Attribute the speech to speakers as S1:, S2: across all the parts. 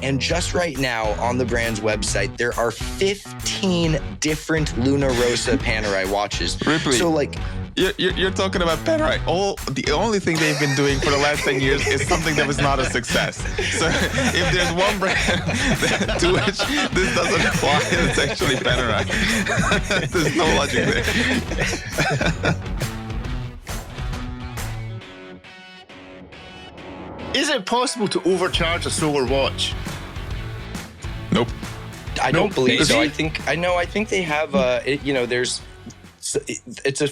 S1: And just right now on the brand's website, there are 15 different Luna Rossa Panerai watches.
S2: Ripley.
S1: So like,
S2: You're talking about Panerai. The only thing they've been doing for the last 10 years is something that was not a success. So if there's one brand to which this doesn't apply, it's actually Panerai. There's no logic there.
S3: Is it possible to overcharge a solar watch?
S2: Nope.
S1: I don't believe so. I think they have, there's, it's a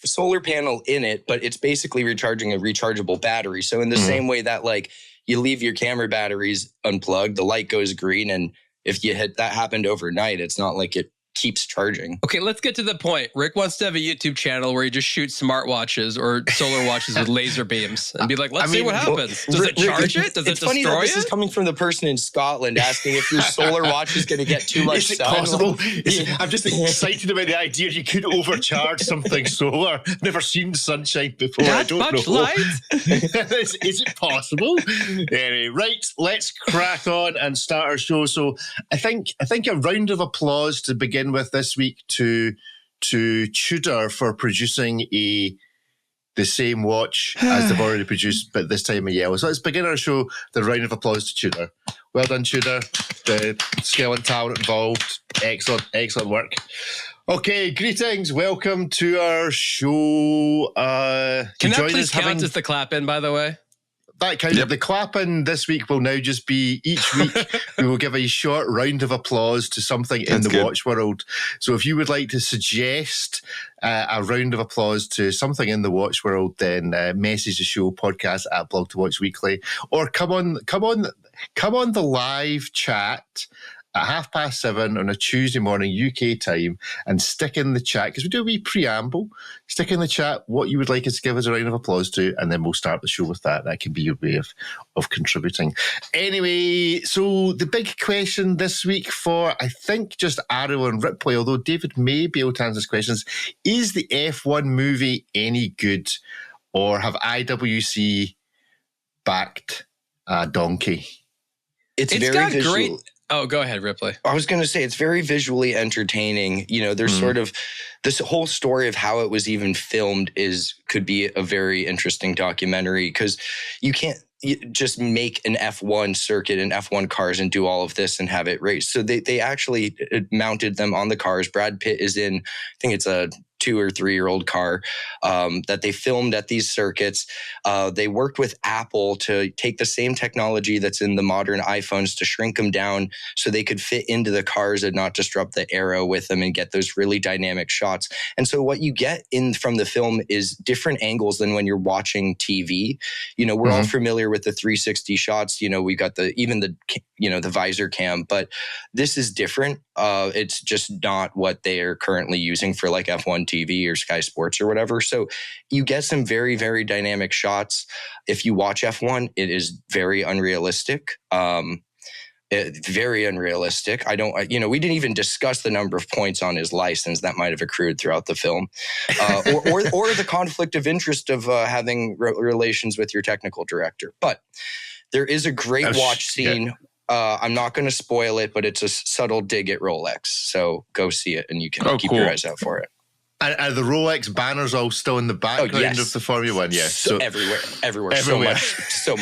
S1: solar panel in it, but it's basically recharging a rechargeable battery. So in the same way that like you leave your camera batteries unplugged, the light goes green. And if that happened overnight, it's not like it keeps charging.
S4: Okay, let's get to the point. Rick wants to have a YouTube channel where he just shoots smartwatches or solar watches with laser beams and be like, let's see what happens. Does it charge it? Does it
S1: it's funny
S4: destroy
S1: that this is coming from the person in Scotland asking if your solar watch is going to get too much
S3: Is it
S1: sun.
S3: possible? I'm just excited about the idea you could overcharge something solar. Never seen sunshine before. I
S4: That
S3: don't
S4: much
S3: know.
S4: light?
S3: Is it possible? Anyway, right, let's crack on and start our show. So I think a round of applause to begin with this week to Tudor for producing the same watch as they've already produced, but this time in yellow. So let's begin our show. The round of applause to Tudor. Well done, Tudor. The skill and talent involved. Excellent work. Okay, greetings. Welcome to our show.
S4: Can that please count as the clap in, by the way?
S3: That kind of the clapping this week will now just be each week we will give a short round of applause to something in the watch world. So if you would like to suggest a round of applause to something in the watch world, then message the show podcast at aBlogtoWatch Weekly, or come on the live chat at 7:30 on a Tuesday morning UK time and stick in the chat, because we do a wee preamble. Stick in the chat what you would like us to give us a round of applause to, and then we'll start the show with that. That can be your way of contributing. Anyway, so the big question this week for, I think, just Ariel and Ripley, although David may be able to answer this question, is the F1 movie any good, or have IWC backed a donkey?
S1: It's very
S4: got
S1: visual.
S4: great. Oh, go ahead, Ripley.
S1: I was going to say it's very visually entertaining. You know, there's sort of this whole story of how it was even filmed could be a very interesting documentary, because you can't just make an F1 circuit and F1 cars and do all of this and have it race. So they actually mounted them on the cars. Brad Pitt is in, I think it's a 2 or 3 year old car that they filmed at these circuits. They worked with Apple to take the same technology that's in the modern iPhones to shrink them down so they could fit into the cars and not disrupt the aero with them and get those really dynamic shots. And so what you get from the film is different angles than when you're watching TV. You know, we're all familiar with the 360 shots. You know, we got the visor cam, but this is different. It's just not what they are currently using for like F1 TV or Sky Sports or whatever. So you get some very, very dynamic shots. If you watch F1, it is very unrealistic. Very unrealistic. We didn't even discuss the number of points on his license that might have accrued throughout the film, or the conflict of interest of having relations with your technical director. But there is a great watch scene. Yeah. I'm not going to spoil it, but it's a subtle dig at Rolex. So go see it, and you can keep your eyes out for it.
S3: Are the Rolex banners all still in the background of the Formula One? Yes.
S1: So everywhere. So much.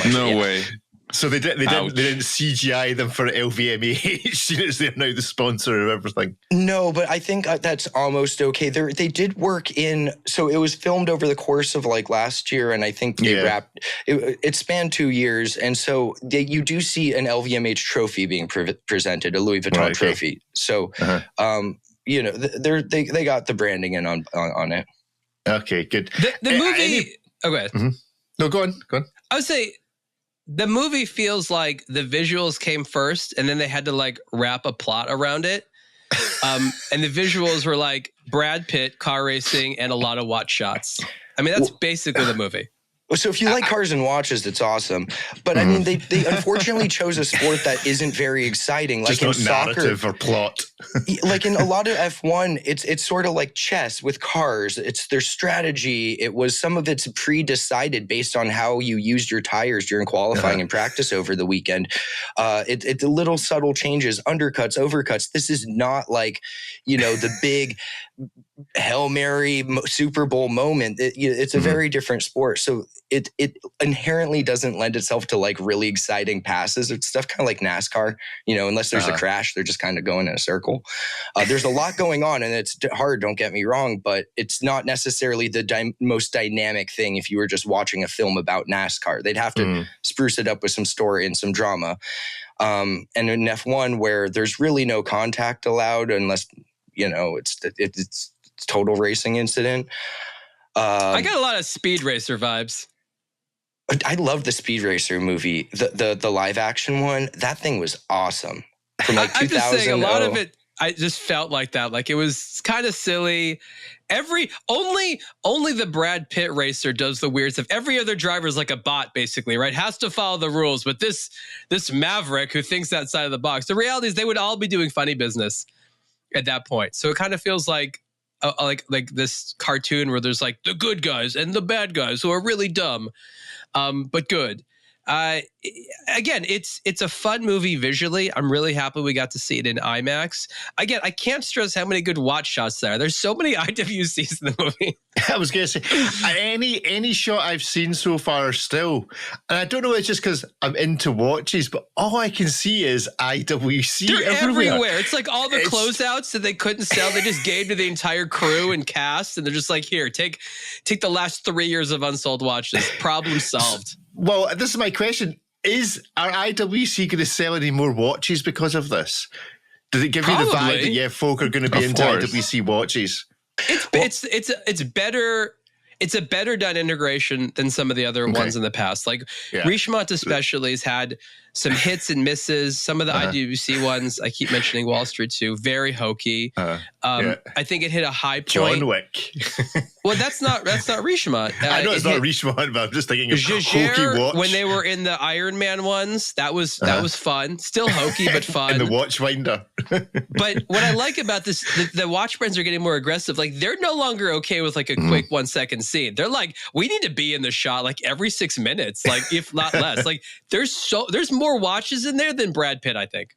S2: No way.
S3: So they didn't CGI them for LVMH. They're now the sponsor of everything.
S1: No, but I think that's almost okay. They did work in, so it was filmed over the course of like last year, and I think they wrapped. It spanned 2 years, and so you do see an LVMH trophy being presented, a Louis Vuitton trophy. So, they got the branding in on it.
S3: Okay, good.
S4: The movie. Go ahead.
S3: Mm-hmm. No, go on.
S4: I would say the movie feels like the visuals came first, and then they had to like wrap a plot around it. And the visuals were like Brad Pitt, car racing, and a lot of watch shots. I mean, that's basically the movie.
S1: So if you like cars and watches, it's awesome. But I mean, they unfortunately chose a sport that isn't very exciting. Like
S3: just
S1: in
S3: not
S1: soccer,
S3: narrative or plot.
S1: like in a lot of F1, it's sort of like chess with cars. It's their strategy. It was some of it's pre-decided based on how you used your tires during qualifying and practice over the weekend. It's little subtle changes, undercuts, overcuts. This is not like, the big Hail Mary Super Bowl moment. It's a very different sport. So it inherently doesn't lend itself to like really exciting passes. It's stuff kind of like NASCAR, unless there's a crash, they're just kind of going in a circle. There's a lot going on and it's hard, don't get me wrong, but it's not necessarily the most dynamic thing if you were just watching a film about NASCAR. They'd have to spruce it up with some story and some drama. And in F1, where there's really no contact allowed unless, it's total racing incident.
S4: I got a lot of Speed Racer vibes.
S1: I love the Speed Racer movie, the live action one. That thing was awesome. From like 2000.
S4: I'm just saying, a lot of it, I just felt like that. Like it was kind of silly. Only the Brad Pitt racer does the weird stuff. Every other driver is like a bot, basically, right? Has to follow the rules. But this Maverick who thinks outside of the box. The reality is they would all be doing funny business at that point. So it kind of feels like this cartoon where there's like the good guys and the bad guys who are really dumb, but good. Again, it's a fun movie visually. I'm really happy we got to see it in IMAX. Again, I can't stress how many good watch shots there are. There's so many IWCs in the movie. I
S3: was going to say, any shot I've seen so far still, and I don't know, it's just because I'm into watches, but all I can see is IWC.
S4: They're everywhere. It's like all the closeouts that they couldn't sell, they just gave to the entire crew and cast, and they're just like, here, take the last 3 years of unsold watches. Problem solved.
S3: Well, this is my question. Are IWC going to sell any more watches because of this? Does it give you the vibe that, folk are going to be into IWC watches?
S4: It's better. It's a better done integration than some of the other ones in the past. Like Richemont especially has had some hits and misses. Some of the IWC ones, I keep mentioning Wall Street too, very hokey. I think it hit a high point.
S3: John Wick.
S4: Well, that's not Richemont.
S3: I know it's not Richemont, but I'm just thinking of hokey watch.
S4: When they were in the Iron Man ones, that was fun. Still hokey, but fun.
S3: And the watch winder.
S4: But what I like about this, the watch brands are getting more aggressive. Like they're no longer okay with like a quick 1 second scene. They're like, we need to be in the shot like every 6 minutes, like if not less. Like there's more watches in there than Brad Pitt, I think.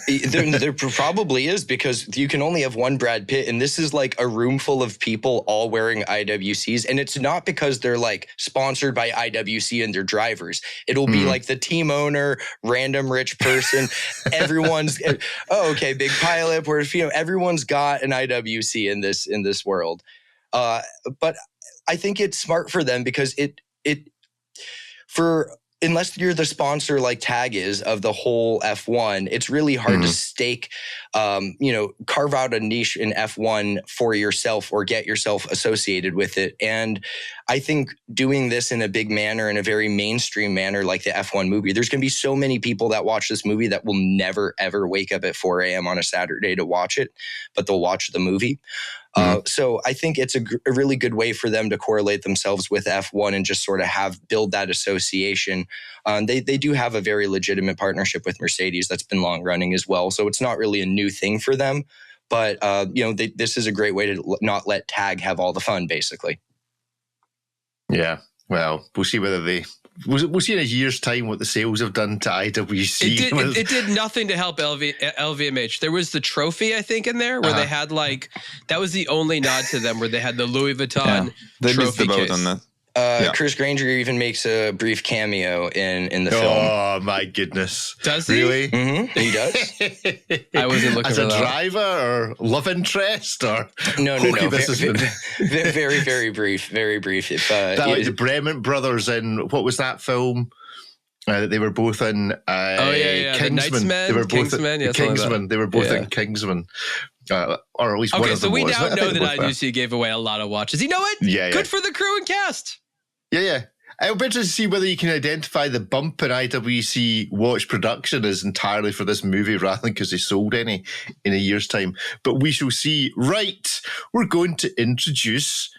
S1: There probably is, because you can only have one Brad Pitt, and this is like a room full of people all wearing IWCs, and it's not because they're like sponsored by IWC and their drivers. It'll be like the team owner, random rich person. Everyone's okay, big pilot, everyone's got an IWC in this world. But I think it's smart for them because unless you're the sponsor like TAG is of the whole F1, it's really hard to stake, carve out a niche in F1 for yourself or get yourself associated with it. And I think doing this in a big manner, in a very mainstream manner, like the F1 movie, there's going to be so many people that watch this movie that will never, ever wake up at 4 a.m. on a Saturday to watch it, but they'll watch the movie. So I think it's a really good way for them to correlate themselves with F1 and just sort of build that association. They do have a very legitimate partnership with Mercedes that's been long running as well. So it's not really a new thing for them, but this is a great way to not let TAG have all the fun, basically.
S3: Yeah. Well, we'll see whether we'll see in a year's time what the sales have done to IWC.
S4: It did nothing to help LVMH. There was the trophy, I think, in there where they had that was the only nod to them, where they had the Louis Vuitton
S2: they missed the boat
S4: case.
S2: on that.
S1: Chris Granger even makes a brief cameo in the film.
S3: Oh my goodness!
S4: Does he?
S3: Really?
S1: Mm-hmm. He does.
S4: I wasn't looking
S3: as a driver or love interest or
S1: no. Very, very brief. Very brief.
S3: The Bremen brothers in what was that film? They were both in Kingsman.
S4: They were both in
S3: Kingsman. They were both in Kingsman. Or at least one of them.
S4: So we now know that IWC gave away a lot of watches. You know what?
S3: Yeah.
S4: Good for the crew and cast.
S3: Yeah. I'll be interested to see whether you can identify the bump in IWC watch production as entirely for this movie rather than because they sold any in a year's time. But we shall see. Right. We're going to introduce,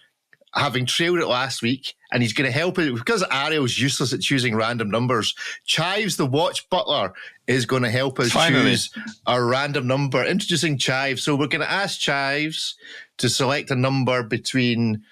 S3: having trailed it last week, and he's going to help it because Ariel's useless at choosing random numbers. Chives, the watch butler, is going to help us choose a random number. Introducing Chives. So we're going to ask Chives to select a number between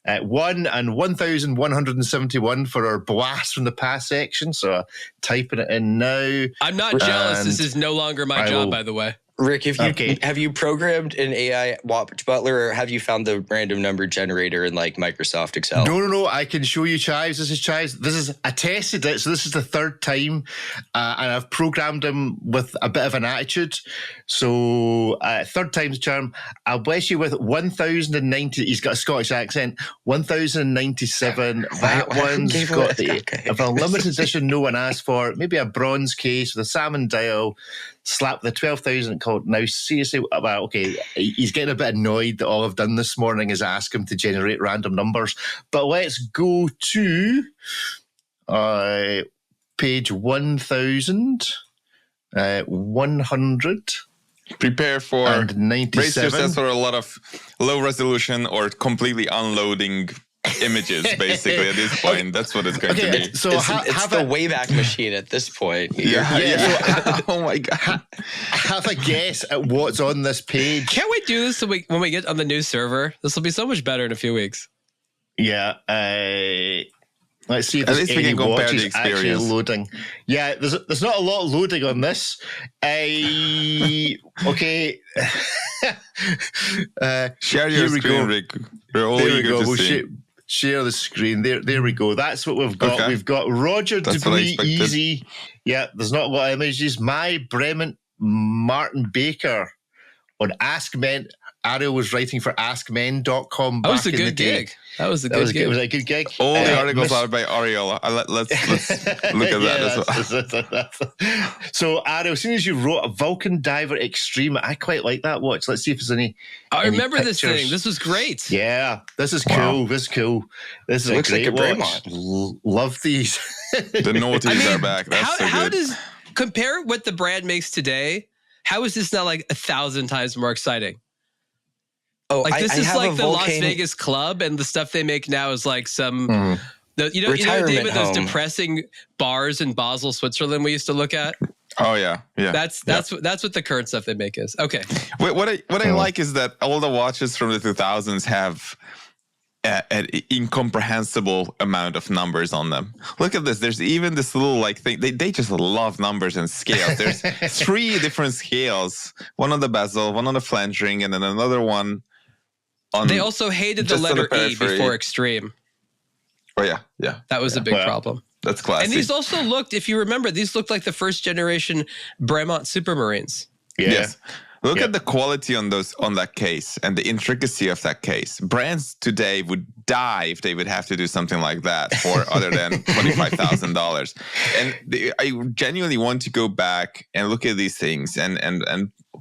S3: 1 and 1,171 for our blast from the past section. So typing it in now.
S4: I'm not jealous. This is no longer my job, by the way.
S1: Rick, have you programmed an AI watch butler, or have you found the random number generator in like Microsoft Excel?
S3: No. I can show you Chives. This is Chives. I tested it, so this is the third time, and I've programmed him with a bit of an attitude. So third time's charm. I'll bless you with 1,090. He's got a Scottish accent. 1,097. That one's got a limited edition no one asked for. Maybe a bronze case with a salmon dial. Slap the 12,000 called. Now, seriously, well, okay, he's getting a bit annoyed that all I've done this morning is ask him to generate random numbers. But let's go to page 1,100.
S2: Prepare for
S3: and 97.
S2: Brace yourself for a lot of low resolution or completely unloading images, basically, at this point. That's what it's going to be.
S1: So it's the Wayback Machine at this point.
S2: Yeah. Oh my God.
S3: Have a guess at what's on this page.
S4: Can't we do this when we get on the new server? This will be so much better in a few weeks.
S3: Yeah. Let's see if there's any watches actually loading. Yeah, there's not a lot loading on this. Okay.
S2: Share your screen, Rick. We're all eager to see.
S3: Share the screen. There we go. That's what we've got. Okay. We've got Roger Degree Easy. Yeah, there's not a lot of images. My Bremen Martin Baker on Ask Men. Ariel was writing for AskMen.com back in the day.
S4: That was a good gig.
S3: Was that a good gig?
S2: All the articles are by Areola. Let's look at that as well.
S3: So, Ariel, as soon as you wrote a Vulcan Diver Extreme, I quite like that watch. Let's see if there's any.
S4: I remember this thing. This was great.
S3: Yeah, this is cool. This is cool. This is a great watch. Love these.
S2: The noughties are back. That's
S4: how does compare what the brand makes today? How is this not like 1,000 times more exciting?
S1: Oh,
S4: like this is like the Las Vegas Club, and the stuff they make now is like some. You know, David, those depressing bars in Basel, Switzerland we used to look at.
S2: Oh yeah.
S4: That's what the current stuff they make is. Okay.
S2: What I like is that all the watches from the 2000s have an incomprehensible amount of numbers on them. Look at this. There's even this little like thing. They just love numbers and scales. There's 3 different scales. One on the bezel, one on the flange ring, and then another one.
S4: They also hated the letter E before extreme.
S2: Oh yeah.
S4: That was a big problem.
S2: That's classic.
S4: And these also looked, if you remember, these looked like the first generation Bremont Supermarines.
S3: Yeah.
S2: Yes. Look at the quality on that case and the intricacy of that case. Brands today would die if they would have to do something like that for other than $25,000. And I genuinely want to go back and look at these things and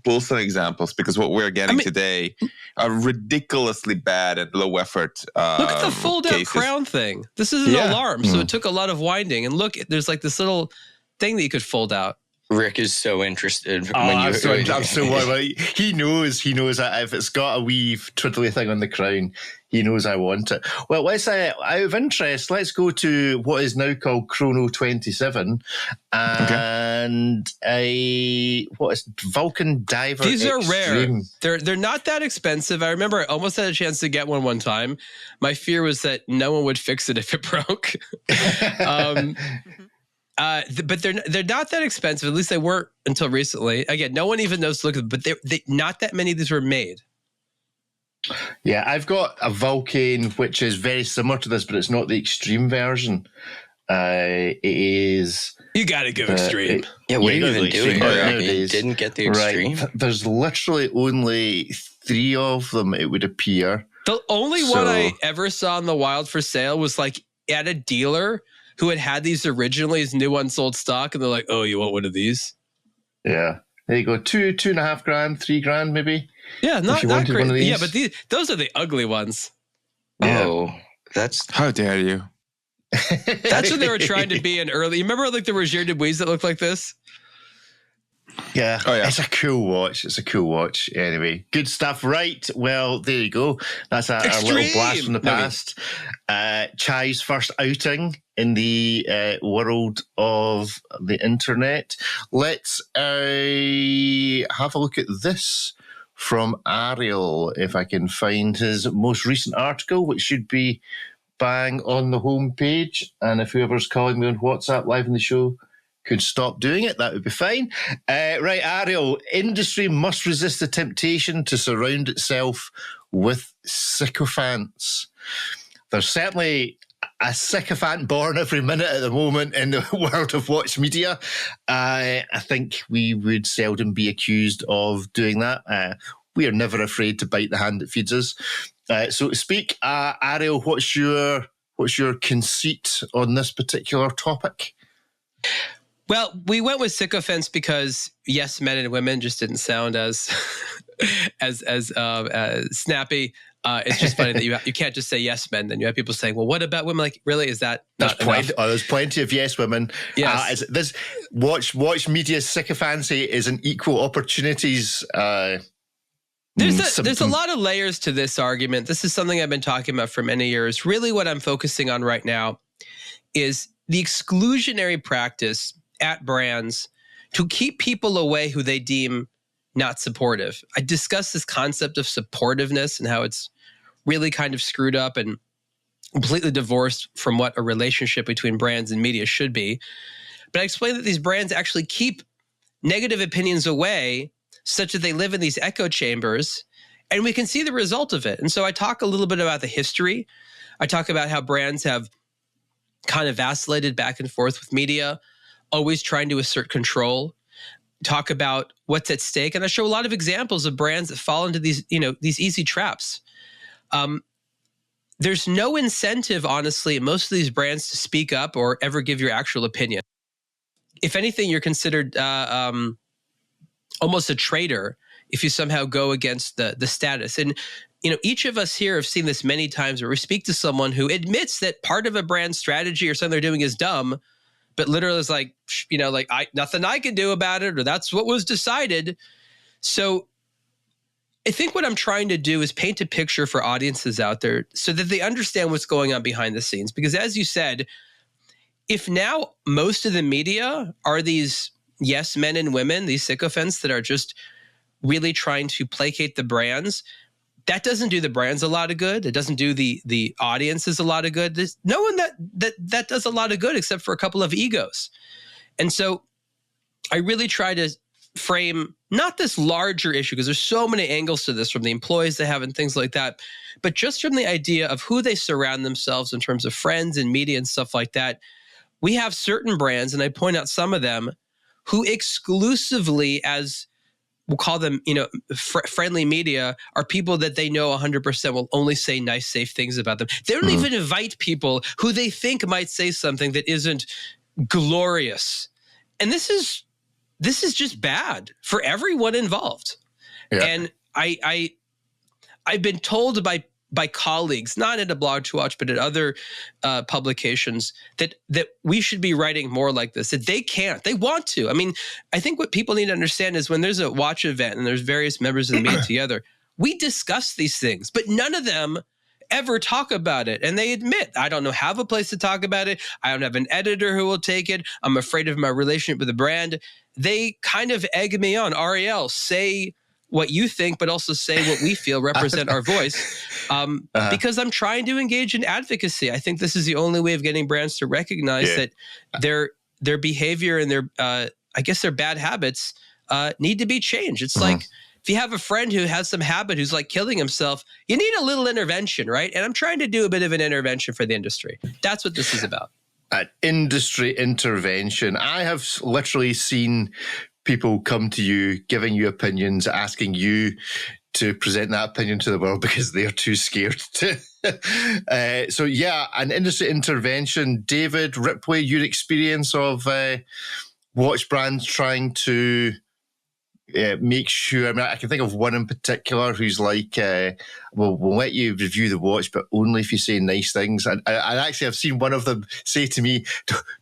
S2: pull some examples, because what we're getting today are ridiculously bad and low effort.
S4: Look at the fold out crown thing. This is an alarm, so it took a lot of winding. And look, there's like this little thing that you could fold out.
S1: Rick is so interested.
S3: I'm so worried. He knows that if it's got a wee twiddly thing on the crown, he knows I want it. Well, let's out of interest, let's go to what is now called Chrono 27 and what is Vulcan Diver.
S4: These are
S3: Extreme.
S4: rare. They're not that expensive. I remember I almost had a chance to get one time. My fear was that no one would fix it if it broke. But they're not that expensive. At least they weren't until recently. Again, no one even knows to look at them, but they not that many of these were made.
S3: Yeah, I've got a Vulcan which is very similar to this, but it's not the extreme version. It is.
S4: You got to go extreme.
S1: What are you even doing? You didn't get the extreme.
S3: Right. There's literally only 3 of them, it would appear.
S4: The only one I ever saw in the wild for sale was like at a dealer who had these originally as new unsold stock, and they're like, "Oh, you want one of these?"
S3: Yeah, there you go. $2.5 grand, $3 grand, maybe.
S4: Yeah, not crazy. Yeah, but those are the ugly ones.
S1: Oh, that's
S2: how dare you!
S4: That's what they were trying to be in early. You remember like the Roger Dubuis that looked like this?
S3: Yeah.
S2: Oh, yeah.
S3: It's a cool watch. It's a cool watch. Anyway, good stuff. Right. Well, there you go. That's a little blast from the past. Chives' first outing in the world of the internet. Let's have a look at this from Ariel, if I can find his most recent article, which should be bang on the homepage. And if whoever's calling me on WhatsApp live in the show could stop doing it, that would be fine. Right, Ariel, industry must resist the temptation to surround itself with sycophants. There's certainly a sycophant born every minute at the moment in the world of watch media. I think we would seldom be accused of doing that. We are never afraid to bite the hand that feeds us, so to speak. Ariel, what's your conceit on this particular topic?
S4: Well, we went with sycophants because yes, men and women just didn't sound as as snappy. It's just funny that you can't just say yes men. Then you have people saying, "Well, what about women?" Like, really, is that not enough?
S3: There's plenty of yes women.
S4: Yes,
S3: this watch media sycophancy is an equal opportunities.
S4: There's a lot of layers to this argument. This is something I've been talking about for many years. Really, what I'm focusing on right now is the exclusionary practice at brands to keep people away who they deem not supportive. I discussed this concept of supportiveness and how it's really kind of screwed up and completely divorced from what a relationship between brands and media should be. But I explained that these brands actually keep negative opinions away such that they live in these echo chambers, and we can see the result of it. And so I talk a little bit about the history. I talk about how brands have kind of vacillated back and forth with media, always trying to assert control. Talk about what's at stake, and I show a lot of examples of brands that fall into these easy traps. There's no incentive, honestly, in most of these brands to speak up or ever give your actual opinion. If anything, you're considered almost a traitor if you somehow go against the status. And each of us here have seen this many times where we speak to someone who admits that part of a brand strategy or something they're doing is dumb, but literally is like, nothing I can do about it, or that's what was decided. So I think what I'm trying to do is paint a picture for audiences out there so that they understand what's going on behind the scenes. Because as you said, if now most of the media are these yes men and women, these sycophants that are just really trying to placate the brands, that doesn't do the brands a lot of good. It doesn't do the audiences a lot of good. There's no one that does a lot of good except for a couple of egos. And so I really try to frame not this larger issue, because there's so many angles to this from the employees they have and things like that, but just from the idea of who they surround themselves in terms of friends and media and stuff like that. We have certain brands, and I point out some of them, who exclusively, as we'll call them, friendly media, are people that they know 100% will only say nice, safe things about them. They don't even invite people who they think might say something that isn't glorious. And this is just bad for everyone involved. Yeah. And I've been told by colleagues, not at aBlogtoWatch, but at other publications, that we should be writing more like this, that they can't. They want to. I mean, I think what people need to understand is when there's a watch event and there's various members of the media together, we discuss these things, but none of them ever talk about it. And they admit, I don't have a place to talk about it. I don't have an editor who will take it. I'm afraid of my relationship with the brand. They kind of egg me on. Ariel, say what you think, but also say what we feel represent our voice. Because I'm trying to engage in advocacy. I think this is the only way of getting brands to recognize that their behavior and their bad habits need to be changed. It's like if you have a friend who has some habit who's like killing himself, you need a little intervention, right? And I'm trying to do a bit of an intervention for the industry. That's what this is about.
S3: Industry intervention. I have literally seen people come to you, giving you opinions, asking you to present that opinion to the world because they're too scared to. So yeah, an industry intervention. David Ripley, your experience of watch brands trying to make sure. I mean, I can think of one in particular who's like, we'll let you review the watch, but only if you say nice things. And actually, I've seen one of them say to me,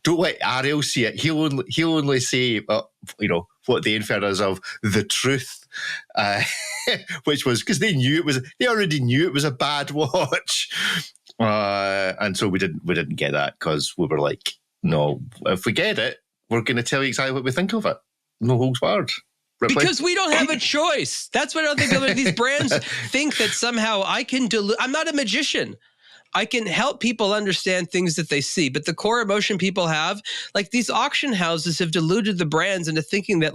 S3: "Don't let Ariel see it. He'll only say, what they infer as of the truth," which was because they already knew it was a bad watch, and so we didn't get that because we were like, no, if we get it, we're going to tell you exactly what we think of it. No holds barred.
S4: Because we don't have a choice. That's what I don't think of. These brands think that somehow I can I'm not a magician. I can help people understand things that they see. But the core emotion people have, like these auction houses have deluded the brands into thinking that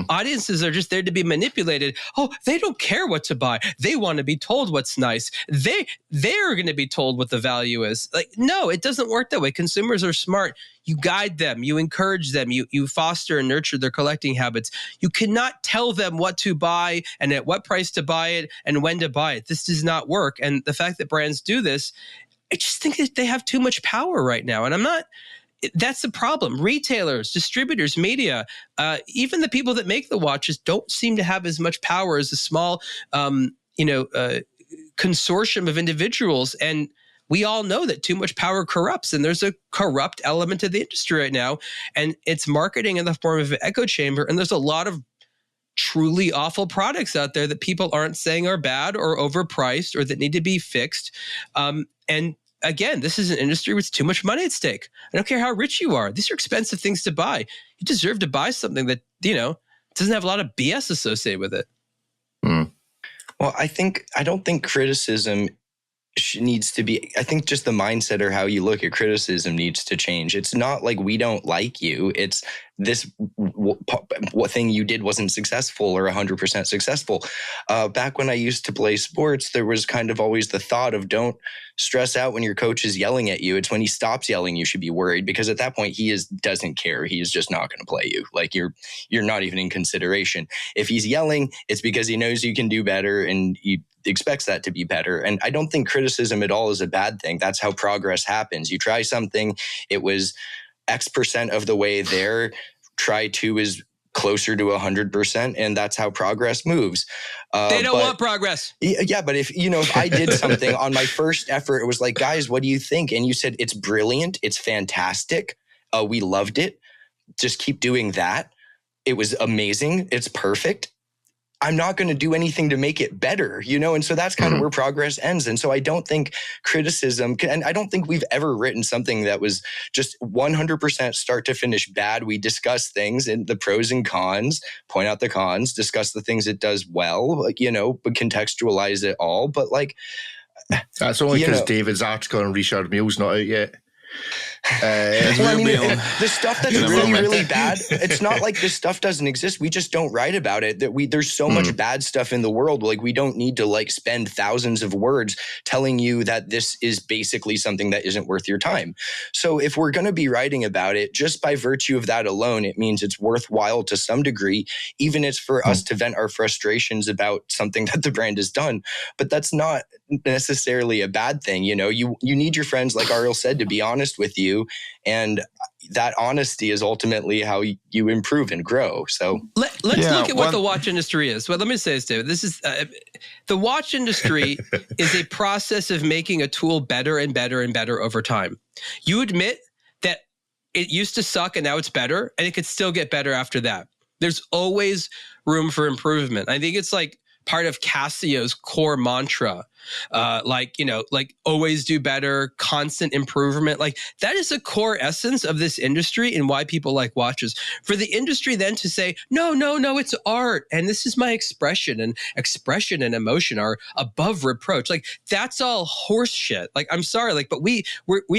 S4: audiences are just there to be manipulated. Oh, they don't care what to buy. They want to be told what's nice. They're going to be told what the value is. Like, no, it doesn't work that way. Consumers are smart. You guide them, you encourage them, you foster and nurture their collecting habits. You cannot tell them what to buy and at what price to buy it and when to buy it. This does not work. And the fact that brands do this, I just think that they have too much power right now. And that's the problem. Retailers, distributors, media, even the people that make the watches don't seem to have as much power as a small, consortium of individuals. And we all know that too much power corrupts, and there's a corrupt element to the industry right now, and it's marketing in the form of an echo chamber. And there's a lot of truly awful products out there that people aren't saying are bad or overpriced or that need to be fixed. And again, this is an industry with too much money at stake. I don't care how rich you are. These are expensive things to buy. You deserve to buy something that, doesn't have a lot of BS associated with it.
S1: Well, I don't think criticism needs to be, I think just the mindset or how you look at criticism needs to change. It's not like we don't like you. It's this what thing you did wasn't successful or 100% successful. Back when I used to play sports, there was kind of always the thought of don't stress out when your coach is yelling at you. It's when he stops yelling, you should be worried, because at that point he doesn't care. He is just not going to play you. Like you're not even in consideration. If he's yelling, it's because he knows you can do better and he expects that to be better. And I don't think criticism at all is a bad thing. That's how progress happens. You try something, it was X% of the way there. Try 2 is closer to 100%, and that's how progress moves.
S4: They don't want progress.
S1: Yeah, but if I did something on my first effort, it was like, guys, what do you think? And you said it's brilliant, it's fantastic, we loved it. Just keep doing that. It was amazing. It's perfect. I'm not going to do anything to make it better, And so that's kind of where progress ends. And so I don't think criticism, and I don't think we've ever written something that was just 100% start to finish bad. We discuss things and the pros and cons, point out the cons, discuss the things it does well, but contextualize it all. But
S3: that's only because David's article on Richard Mill's not out yet.
S1: The stuff that's really bad, it's not like this stuff doesn't exist. We just don't write about it. There's so much bad stuff in the world. Like, we don't need to spend thousands of words telling you that this is basically something that isn't worth your time. So if we're going to be writing about it, just by virtue of that alone, it means it's worthwhile to some degree, even it's for us to vent our frustrations about something that the brand has done. But that's not necessarily a bad thing. You need your friends, like Ariel said, to be honest with you, and that honesty is ultimately how you improve and grow. So
S4: let's look at what the watch industry is. Well, let me say this, David. This is the watch industry is a process of making a tool better and better and better over time. You admit that it used to suck and now it's better, and it could still get better after that. There's always room for improvement. I think it's part of Casio's core mantra, always do better, constant improvement. That is a core essence of this industry and why people like watches. For the industry then to say, no, it's art, and this is my expression and emotion are above reproach. That's all horse shit. I'm sorry, but we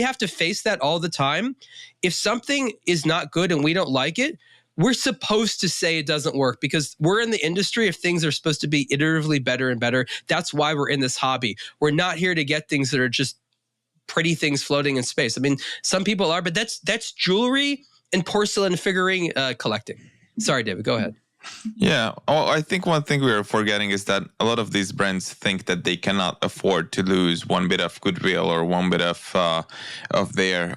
S4: have to face that all the time. If something is not good and we don't like it, we're supposed to say it doesn't work, because we're in the industry if things are supposed to be iteratively better and better. That's why we're in this hobby. We're not here to get things that are just pretty things floating in space. I mean, some people are, but that's jewelry and porcelain figurine collecting. Sorry, David, go ahead.
S2: Yeah. Oh, I think one thing we are forgetting is that a lot of these brands think that they cannot afford to lose one bit of goodwill or one bit of their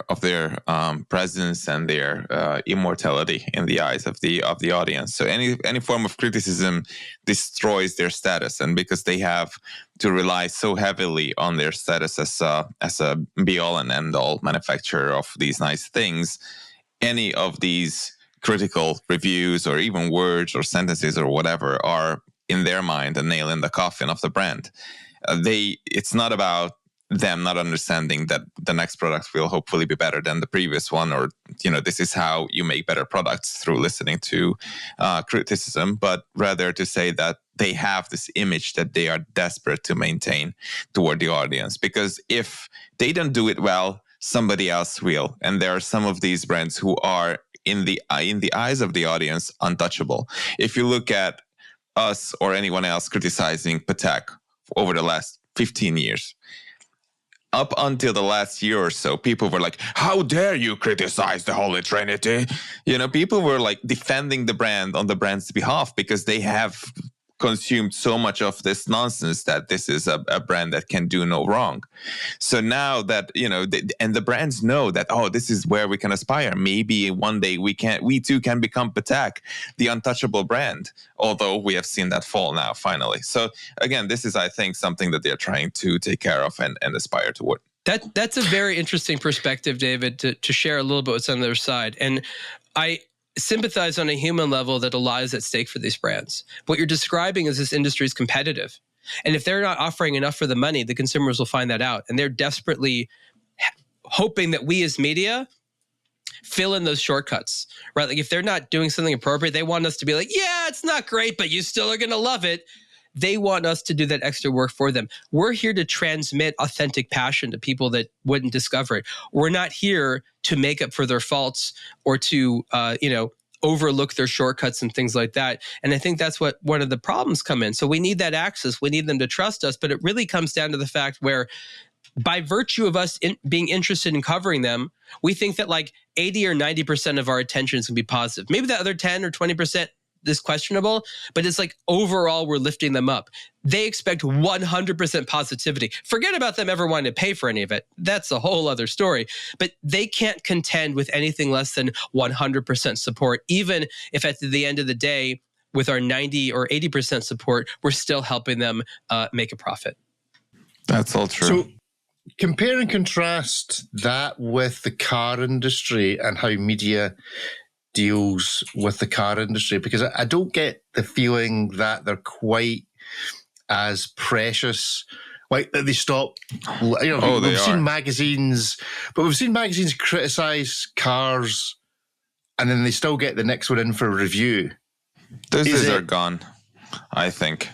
S2: presence and their immortality in the eyes of the audience. So any form of criticism destroys their status, and because they have to rely so heavily on their status as a be all and end all manufacturer of these nice things, any of these critical reviews or even words or sentences or whatever are in their mind a nail in the coffin of the brand. It's not about them not understanding that the next product will hopefully be better than the previous one, or this is how you make better products through listening to criticism, but rather to say that they have this image that they are desperate to maintain toward the audience, because if they don't do it well, somebody else will. And there are some of these brands who are in the eyes of the audience untouchable. If you look at us or anyone else criticizing Patek over the last 15 years, up until the last year or so, people were like, how dare you criticize the Holy Trinity? People were like defending the brand on the brand's behalf because they have consumed so much of this nonsense that this is a brand that can do no wrong. So now that, and the brands know that, this is where we can aspire. Maybe one day we too can become Patek, the untouchable brand, although we have seen that fall now, finally. So again, this is, I think, something that they're trying to take care of and aspire toward.
S4: That's a very interesting perspective, David, to share a little bit what's on the other side. And I sympathize on a human level that a lot is at stake for these brands. What you're describing is this industry is competitive. And if they're not offering enough for the money, the consumers will find that out. And they're desperately hoping that we as media fill in those shortcuts, right? Like if they're not doing something appropriate, they want us to be like, yeah, it's not great, but you still are going to love it. They want us to do that extra work for them. We're here to transmit authentic passion to people that wouldn't discover it. We're not here to make up for their faults or to, overlook their shortcuts and things like that. And I think that's what one of the problems come in. So we need that access. We need them to trust us. But it really comes down to the fact where by virtue of us being interested in covering them, we think that like 80 or 90% of our attention is going to be positive. Maybe the other 10 or 20% is questionable, but it's like overall we're lifting them up. They expect 100% positivity. Forget about them ever wanting to pay for any of it. That's a whole other story. But they can't contend with anything less than 100% support, even if at the end of the day, with our 90 or 80% support, we're still helping them make a profit.
S2: That's all true.
S3: So compare and contrast that with the car industry and how media deals with the car industry, because I don't get the feeling that they're quite as precious. Like they stop, we've seen magazines, but we've seen magazines criticize cars and then they still get the next one in for a review.
S2: Those days are gone, I think.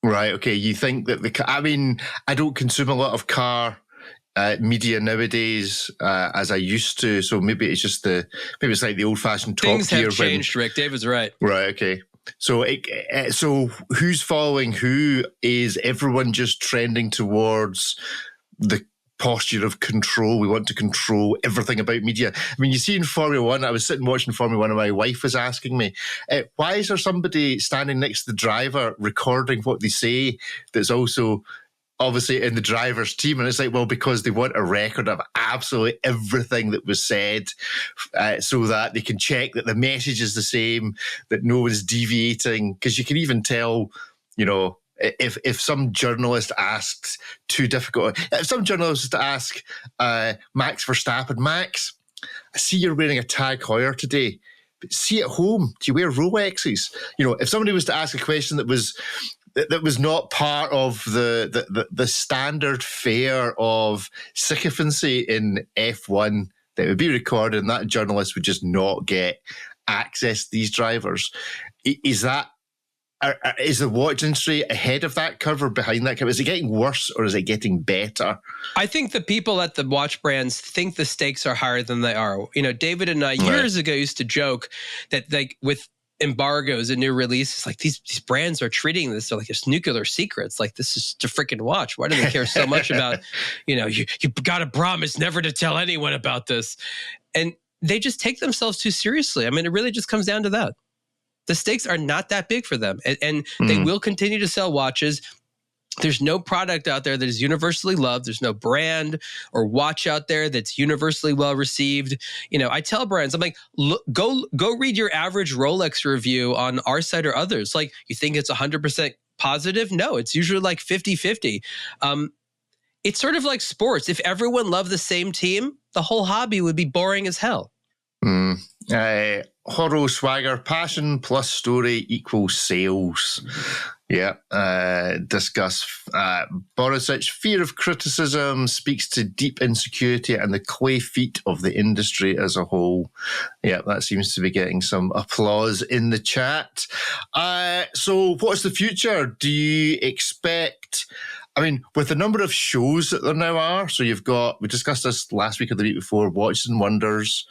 S3: Right. Okay. You think that I don't consume a lot of car media nowadays as I used to, so maybe it's like the old-fashioned top
S4: things
S3: tier.
S4: Things have changed, Rick. David's right.
S3: Right. Okay. So so who's following who? Is everyone just trending towards the posture of control? We want to control everything about media. I mean, you see in Formula One, I was sitting watching Formula One and my wife was asking me, why is there somebody standing next to the driver recording what they say that's also obviously in the driver's team? And it's like, well, because they want a record of absolutely everything that was said so that they can check that the message is the same, that no one's deviating. Because you can even tell, if some journalist asks if some journalist ask Max Verstappen, Max, I see you're wearing a Tag Heuer today, but see at home, do you wear Rolexes? If somebody was to ask a question that was not part of the standard fare of sycophancy in F1, that would be recorded, and that journalist would just not get access to these drivers. Is the watch industry ahead of that curve or behind that curve? Is it getting worse or is it getting better?
S4: I think the people at the watch brands think the stakes are higher than they are. David and I years ago used to joke that with embargoes and new releases, like these brands are treating this like it's nuclear secrets. Like this is to freaking watch. Why do they care so much about, you got to promise never to tell anyone about this. And they just take themselves too seriously. I mean, it really just comes down to that. the stakes are not that big for them. And they will continue to sell watches. There's no product out there that is universally loved. There's no brand or watch out there that's universally well received. You know, I tell brands, I'm like, look, go read your average Rolex review on our site or others. Like, you think it's 100% positive? No, it's usually like 50-50. It's sort of like sports. If everyone loved the same team, the whole hobby would be boring as hell.
S3: Horo swagger, passion plus story equals sales. Yeah. Discuss Borisic, fear of criticism, speaks to deep insecurity and the clay feet of the industry as a whole. Yeah, that seems to be getting some applause in the chat. So what's the future? Do you expect... I mean, with the number of shows that there now are, so you've got, we discussed this last week or the week before, Watches and Wonders.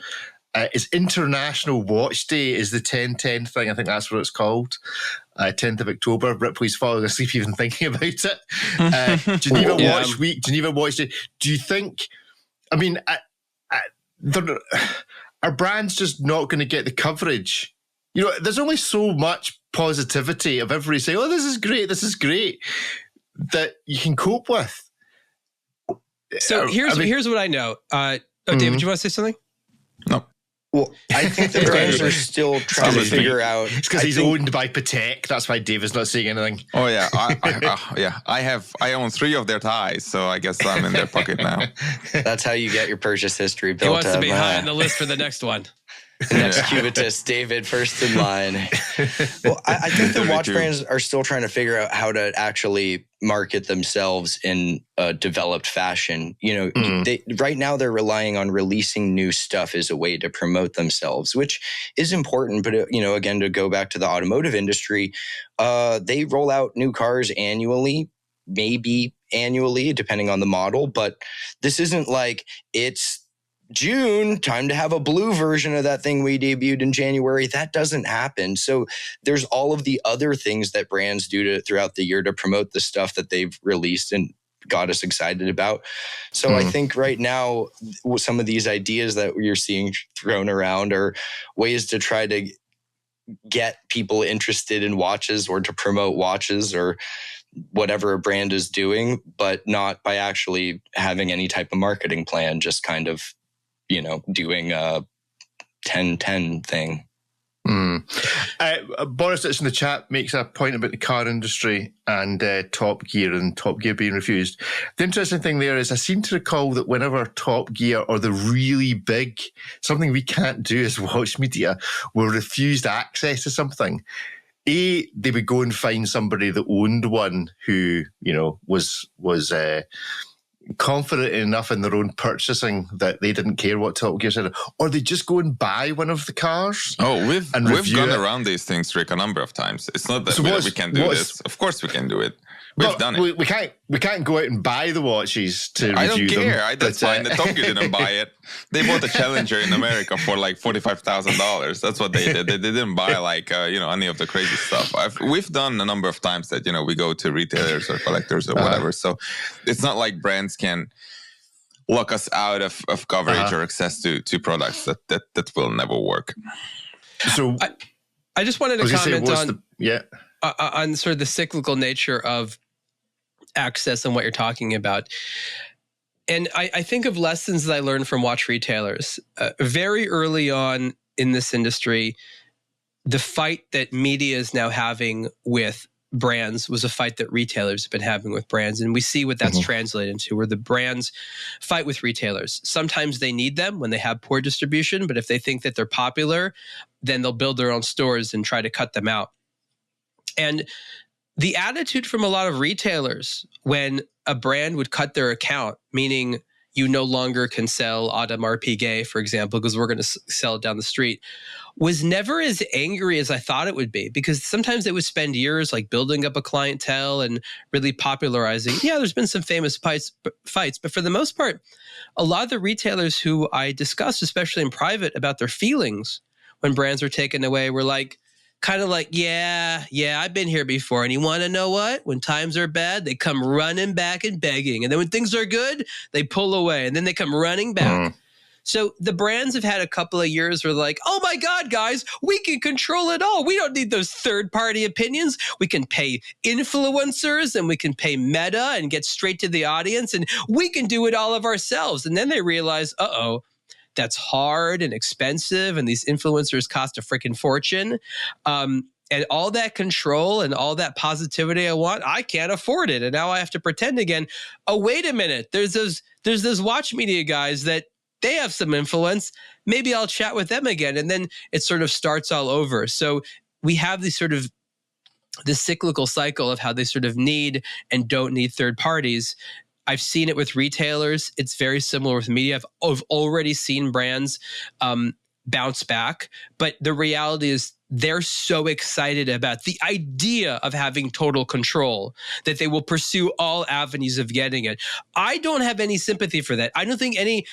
S3: It's International Watch Day is the 10/10 thing. I think that's what it's called. 10th of October. Ripley's falling asleep even thinking about it. Geneva Watch Week, Geneva Watch Day. Do you think, I mean, are brands just not going to get the coverage? You know, there's only so much positivity of everybody saying, oh, this is great, that you can cope with.
S4: So here's what I know. David, do you want to say something?
S2: No.
S1: Well, I think the brands are still trying to figure out.
S3: It's because he's owned by Patek. That's why David's not saying anything.
S2: Oh yeah, I own 3 of their ties, so I guess I'm in their pocket now.
S1: That's how you get your purchase history built up.
S4: He wants to be high on the list for the next one.
S1: Next Cubitus, David, first in line. Well, I think the watch brands are still trying to figure out how to actually market themselves in a developed fashion. You know, right now they're relying on releasing new stuff as a way to promote themselves, which is important. But, you know, again, to go back to the automotive industry, they roll out new cars annually, maybe annually, depending on the model. But this isn't like it's June, time to have a blue version of that thing we debuted in January. That doesn't happen. So there's all of the other things that brands do throughout the year to promote the stuff that they've released and got us excited about. So I think right now, some of these ideas that you're seeing thrown around are ways to try to get people interested in watches or to promote watches or whatever a brand is doing, but not by actually having any type of marketing plan, just kind of, you know, doing a 10/10 thing.
S3: Boris that's in the chat makes a point about the car industry and Top Gear and Top Gear being refused. The interesting thing there is I seem to recall that whenever Top Gear or the really big, something we can't do as watch media, were refused access to something, they would go and find somebody that owned one who, you know, was confident enough in their own purchasing that they didn't care what Top Gear said, or they just go and buy one of the cars.
S2: Oh, we've gone around these things, Rick, a number of times. It's not that we can't do this. Of course we can do it. We've done it.
S3: We can't go out and buy the watches to review them.
S2: I don't care. That's fine. The Top Gear didn't buy it. They bought the Challenger in America for like $45,000. That's what they did. They didn't buy like any of the crazy stuff. We've done a number of times that we go to retailers or collectors or whatever. So it's not like brands can lock us out of coverage or access to products. That will never work.
S3: So
S4: I just wanted to comment on sort of the cyclical nature of access and what you're talking about. And I think of lessons that I learned from watch retailers. Very early on in this industry, the fight that media is now having with brands was a fight that retailers have been having with brands. And we see what that's translated into, where the brands fight with retailers. Sometimes they need them when they have poor distribution, but if they think that they're popular, then they'll build their own stores and try to cut them out. And the attitude from a lot of retailers when a brand would cut their account, meaning you no longer can sell Otto RPK, for example, because we're going to sell it down the street, was never as angry as I thought it would be, because sometimes they would spend years like building up a clientele and really popularizing. Yeah, there's been some famous fights, but for the most part, a lot of the retailers who I discussed, especially in private, about their feelings when brands were taken away were like, kind of like, yeah, I've been here before. And you want to know what? When times are bad, they come running back and begging. And then when things are good, they pull away. And then they come running back. So the brands have had a couple of years where they're like, oh my God, guys, we can control it all. We don't need those third-party opinions. We can pay influencers and we can pay Meta and get straight to the audience, and we can do it all of ourselves. And then they realize, that's hard and expensive, and these influencers cost a freaking fortune. And all that control and all that positivity I want, I can't afford it. And now I have to pretend again. Oh, wait a minute. There's those watch media guys that they have some influence. Maybe I'll chat with them again. And then it sort of starts all over. So we have this cyclical cycle of how they sort of need and don't need third parties. I've seen it with retailers. It's very similar with media. I've already seen brands bounce back. But the reality is they're so excited about the idea of having total control that they will pursue all avenues of getting it. I don't have any sympathy for that. I don't think any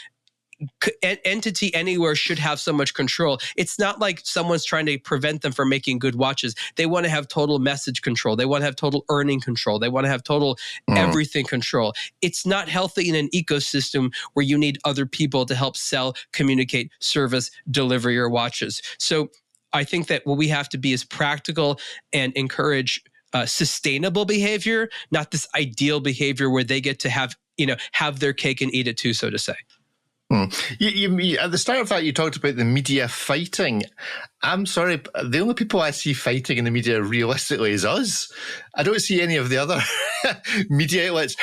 S4: entity anywhere should have so much control. It's not like someone's trying to prevent them from making good watches. They want to have total message control. They want to have total earning control. They want to have total everything control. It's not healthy in an ecosystem where you need other people to help sell, communicate, service, deliver your watches. So I think that what we have to be is practical and encourage sustainable behavior, not this ideal behavior where they get to have their cake and eat it too, so to say.
S3: You, at the start of that, you talked about the media fighting. I'm sorry, the only people I see fighting in the media realistically is us. I don't see any of the other media outlets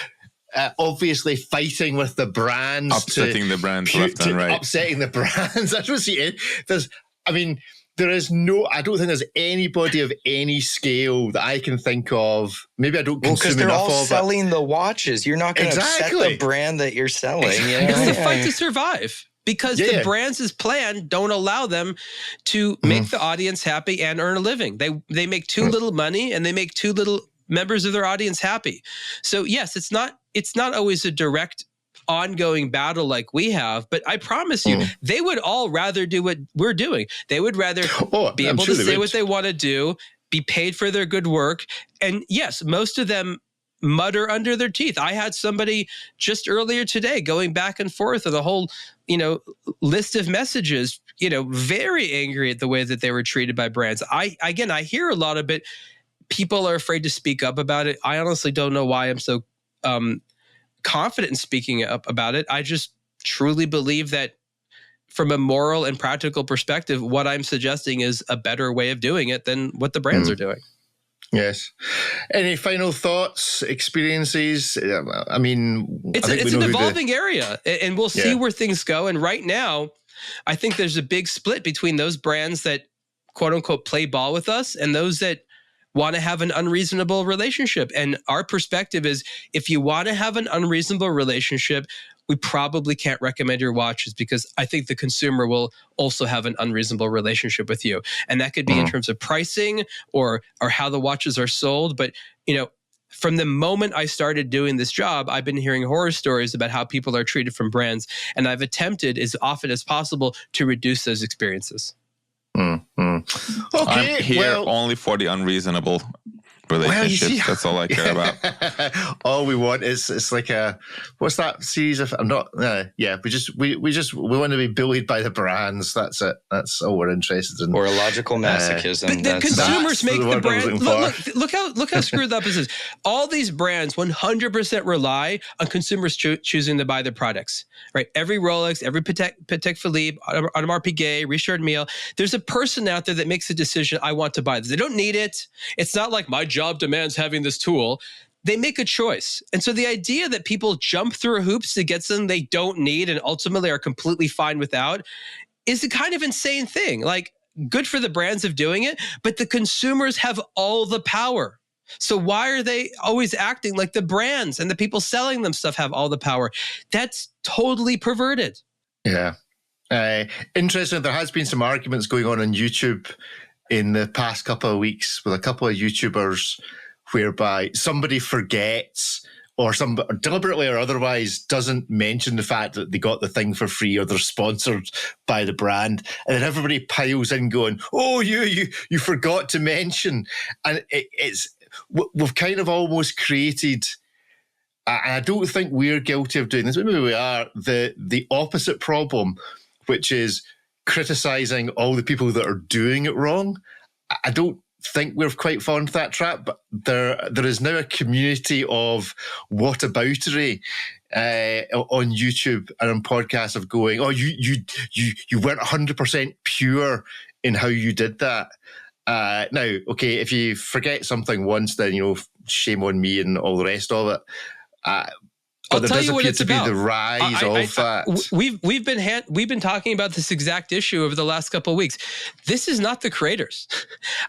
S3: obviously fighting with the brands.
S2: Upsetting the brands left and right.
S3: Upsetting the brands. I don't see it. There is I don't think there's anybody of any scale that I can think of. Maybe I don't consume
S1: because they're
S3: enough
S1: all
S3: of
S1: selling the watches. You're not going to upset the brand that you're selling.
S4: It's the fight to survive because the brands' plan don't allow them to make the audience happy and earn a living. They make too little money and they make too little members of their audience happy. So yes, it's not always a direct ongoing battle like we have, but I promise you, they would all rather do what we're doing. They would rather be able to say what they want to do, be paid for their good work. And yes, most of them mutter under their teeth. I had somebody just earlier today going back and forth with a whole, list of messages, very angry at the way that they were treated by brands. I hear a lot of it. People are afraid to speak up about it. I honestly don't know why I'm so confident in speaking up about it. I just truly believe that from a moral and practical perspective, what I'm suggesting is a better way of doing it than what the brands are doing.
S3: Yes. Any final thoughts, experiences? I mean,
S4: it's an evolving area, and we'll see where things go. And right now, I think there's a big split between those brands that quote unquote play ball with us and those that want to have an unreasonable relationship. And our perspective is, if you want to have an unreasonable relationship, we probably can't recommend your watches, because I think the consumer will also have an unreasonable relationship with you. And that could be in terms of pricing or how the watches are sold. But, from the moment I started doing this job, I've been hearing horror stories about how people are treated from brands. And I've attempted as often as possible to reduce those experiences.
S3: Okay,
S2: I'm here only for the unreasonable relationships. That's all I care about.
S3: All we want is it's like what's that series of? I'm not. We want to be bullied by the brands. That's it. That's all we're interested in.
S1: Horological masochism.
S4: But the consumers make the brand. Look how screwed up this is. All these brands 100% rely on consumers choosing to buy their products. Right? Every Rolex, every Patek Philippe, Otto RPK, Richard Mille. There's a person out there that makes a decision. I want to buy this. They don't need it. It's not like my job demands having this tool. They make a choice. And so the idea that people jump through hoops to get something they don't need and ultimately are completely fine without is a kind of insane thing. Like, good for the brands of doing it, but the consumers have all the power. So why are they always acting like the brands and the people selling them stuff have all the power? That's totally perverted.
S3: Yeah. Interesting. There has been some arguments going on YouTube in the past couple of weeks with a couple of YouTubers whereby somebody forgets or some deliberately or otherwise doesn't mention the fact that they got the thing for free or they're sponsored by the brand. And then everybody piles in going, oh, you forgot to mention. And we've kind of almost created I don't think we're guilty of doing this. Maybe we are. The opposite problem, which is criticizing all the people that are doing it wrong. I don't think we're quite fallen into that trap, but there is now a community of whataboutery on YouTube and on podcasts of going, oh, you weren't 100% pure in how you did that. Now, okay, if you forget something once, then shame on me and all the rest of it. But there does appear to be the rise of that.
S4: We've been talking about this exact issue over the last couple of weeks. This is not the creators.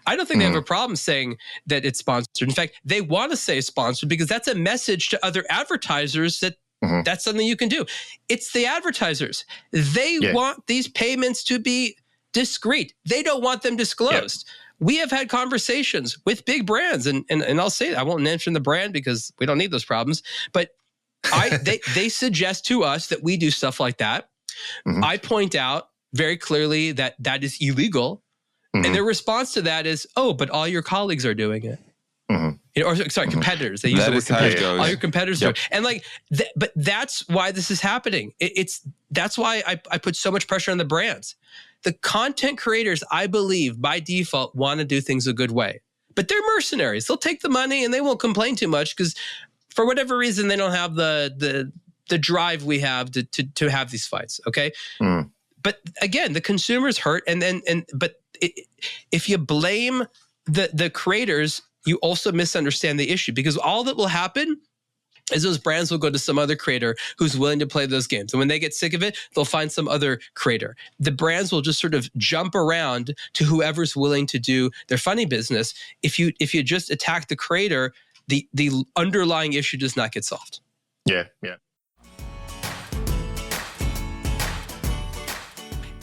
S4: I don't think they have a problem saying that it's sponsored. In fact, they want to say sponsored because that's a message to other advertisers that that's something you can do. It's the advertisers. They want these payments to be discreet. They don't want them disclosed. We have had conversations with big brands, and I'll say I won't mention the brand because we don't need those problems, but they suggest to us that we do stuff like that. I point out very clearly that is illegal. And their response to that is, oh, but all your colleagues are doing it. Competitors. They use the word competitors. All your competitors do it. And but that's why this is happening. That's why I put so much pressure on the brands. The content creators, I believe, by default, want to do things a good way. But they're mercenaries. They'll take the money and they won't complain too much because for whatever reason, they don't have the drive we have to have these fights. Okay. But again, the consumers hurt. If you blame the creators, you also misunderstand the issue because all that will happen is those brands will go to some other creator who's willing to play those games. And when they get sick of it, they'll find some other creator. The brands will just sort of jump around to whoever's willing to do their funny business. If you just attack the creator, the underlying issue does not get solved.
S3: Yeah.